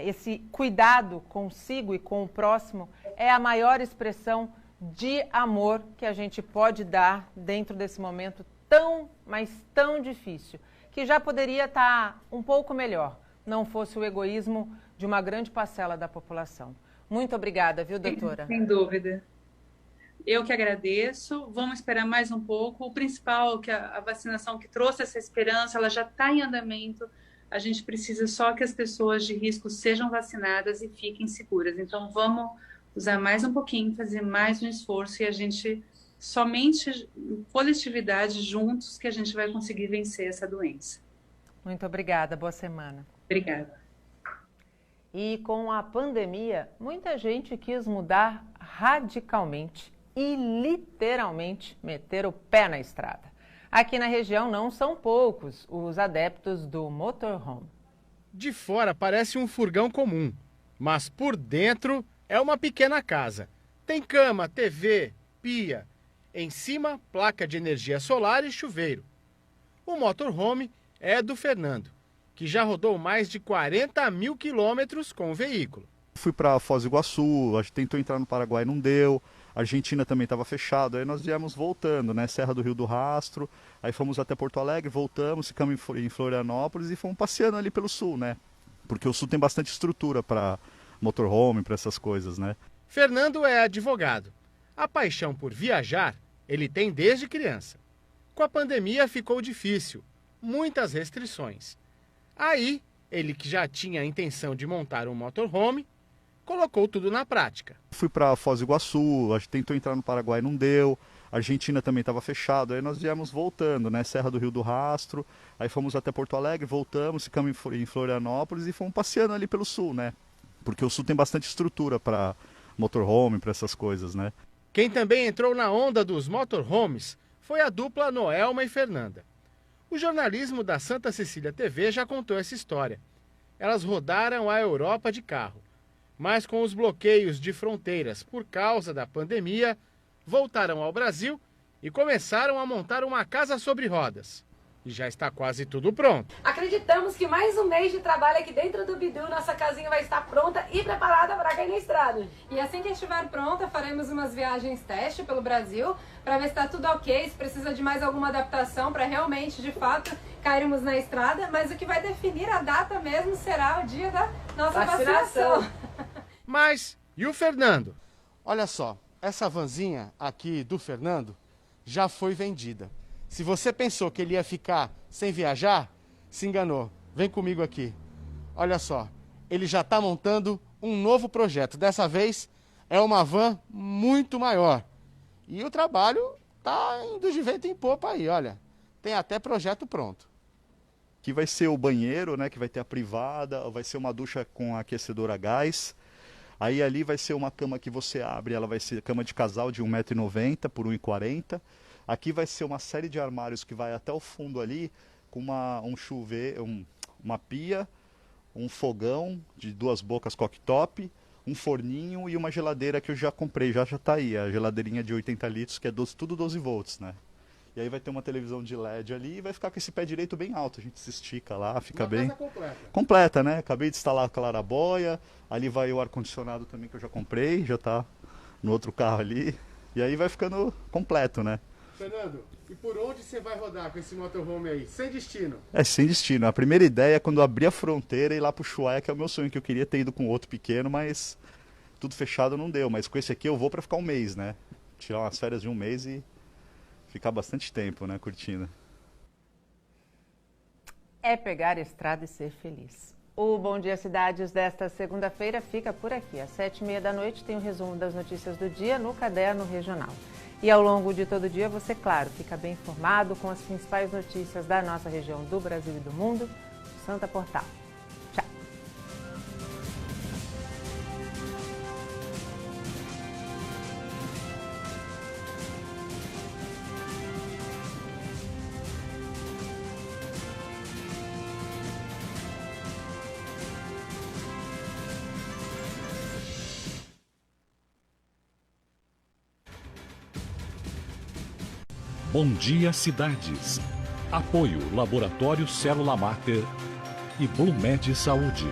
esse cuidado consigo e com o próximo é a maior expressão de amor que a gente pode dar dentro desse momento tão, mas tão difícil, que já poderia estar um pouco melhor, não fosse o egoísmo de uma grande parcela da população. Muito obrigada, viu, doutora? Sem dúvida. Eu que agradeço. Vamos esperar mais um pouco. O principal, que a vacinação que trouxe essa esperança, ela já está em andamento. A gente precisa só que as pessoas de risco sejam vacinadas e fiquem seguras. Então, vamos usar mais um pouquinho, fazer mais um esforço e a gente, somente coletividade, juntos, que a gente vai conseguir vencer essa doença. Muito obrigada. Boa semana. Obrigada. E com a pandemia, muita gente quis mudar radicalmente e literalmente meter o pé na estrada. Aqui na região não são poucos os adeptos do motorhome. De fora parece um furgão comum, mas por dentro é uma pequena casa. Tem cama, TV, pia. Em cima, placa de energia solar e chuveiro. O motorhome é do Fernando, que já rodou mais de 40 mil quilômetros com o veículo. Fui para Foz do Iguaçu, a gente tentou entrar no Paraguai, não deu. A Argentina também estava fechado, aí nós viemos voltando, né? Serra do Rio do Rastro, aí fomos até Porto Alegre, voltamos, ficamos em Florianópolis e fomos passeando ali pelo sul, né? Porque o sul tem bastante estrutura para motorhome, para essas coisas, né? Fernando é advogado. A paixão por viajar ele tem desde criança. Com a pandemia ficou difícil, muitas restrições. Aí, ele que já tinha a intenção de montar um motorhome, colocou tudo na prática. Fui para Foz do Iguaçu, a gente tentou entrar no Paraguai, não deu. A Argentina também estava fechado, aí nós viemos voltando, né? Serra do Rio do Rastro, aí fomos até Porto Alegre, voltamos, ficamos em Florianópolis e fomos passeando ali pelo sul, né? Porque o sul tem bastante estrutura para motorhome, para essas coisas, né? Quem também entrou na onda dos motorhomes foi a dupla Noelma e Fernanda. O jornalismo da Santa Cecília TV já contou essa história. Elas rodaram a Europa de carro, mas com os bloqueios de fronteiras por causa da pandemia, voltaram ao Brasil e começaram a montar uma casa sobre rodas. E já está quase tudo pronto. Acreditamos que mais um mês de trabalho aqui dentro do Bidu, nossa casinha vai estar pronta e preparada para cair na estrada. E assim que estiver pronta, faremos umas viagens teste pelo Brasil para ver se está tudo ok, se precisa de mais alguma adaptação para realmente, de fato, cairmos na estrada. Mas o que vai definir a data mesmo será o dia da nossa vacinação. Mas, e o Fernando? Olha só, essa vanzinha aqui do Fernando já foi vendida. Se você pensou que ele ia ficar sem viajar, se enganou. Vem comigo aqui. olha só, ele já está montando um novo projeto. Dessa vez é uma van muito maior. E o trabalho está indo de vento em popa aí, olha. Tem até projeto pronto. Aqui vai ser o banheiro, né, que vai ter a privada, vai ser uma ducha com aquecedor a gás. Aí ali vai ser uma cama que você abre, ela vai ser cama de casal de 1,90 m por 1,40 m. Aqui vai ser uma série de armários que vai até o fundo ali, com um chuveiro, uma pia, um fogão de 2 bocas cooktop, um forninho e uma geladeira que eu já comprei, já está aí, a geladeirinha de 80 litros, que é tudo 12 volts, né? E aí vai ter uma televisão de LED ali e vai ficar com esse pé direito bem alto. A gente se estica lá, fica uma bem... completa. Completa, né? Acabei de instalar a clarabóia, ali vai o ar-condicionado também que eu já comprei, já está no outro carro ali. E aí vai ficando completo, né? Fernando, e por onde você vai rodar com esse motorhome aí? Sem destino? É, sem destino. A primeira ideia é quando abrir a fronteira e ir lá pro Ushuaia, que é o meu sonho, que eu queria ter ido com outro pequeno, mas tudo fechado não deu. Mas com esse aqui eu vou para ficar um mês, né? Tirar umas férias de um mês e ficar bastante tempo, né, curtindo. É pegar a estrada e ser feliz. O Bom Dia Cidades desta segunda-feira fica por aqui. Às 7h30 da noite tem o resumo das notícias do dia no Caderno Regional. E ao longo de todo o dia você, claro, fica bem informado com as principais notícias da nossa região, do Brasil e do mundo, no Santa Portal. Tchau! Bom Dia Cidades. Apoio Laboratório Célula Mater e Blumed Saúde.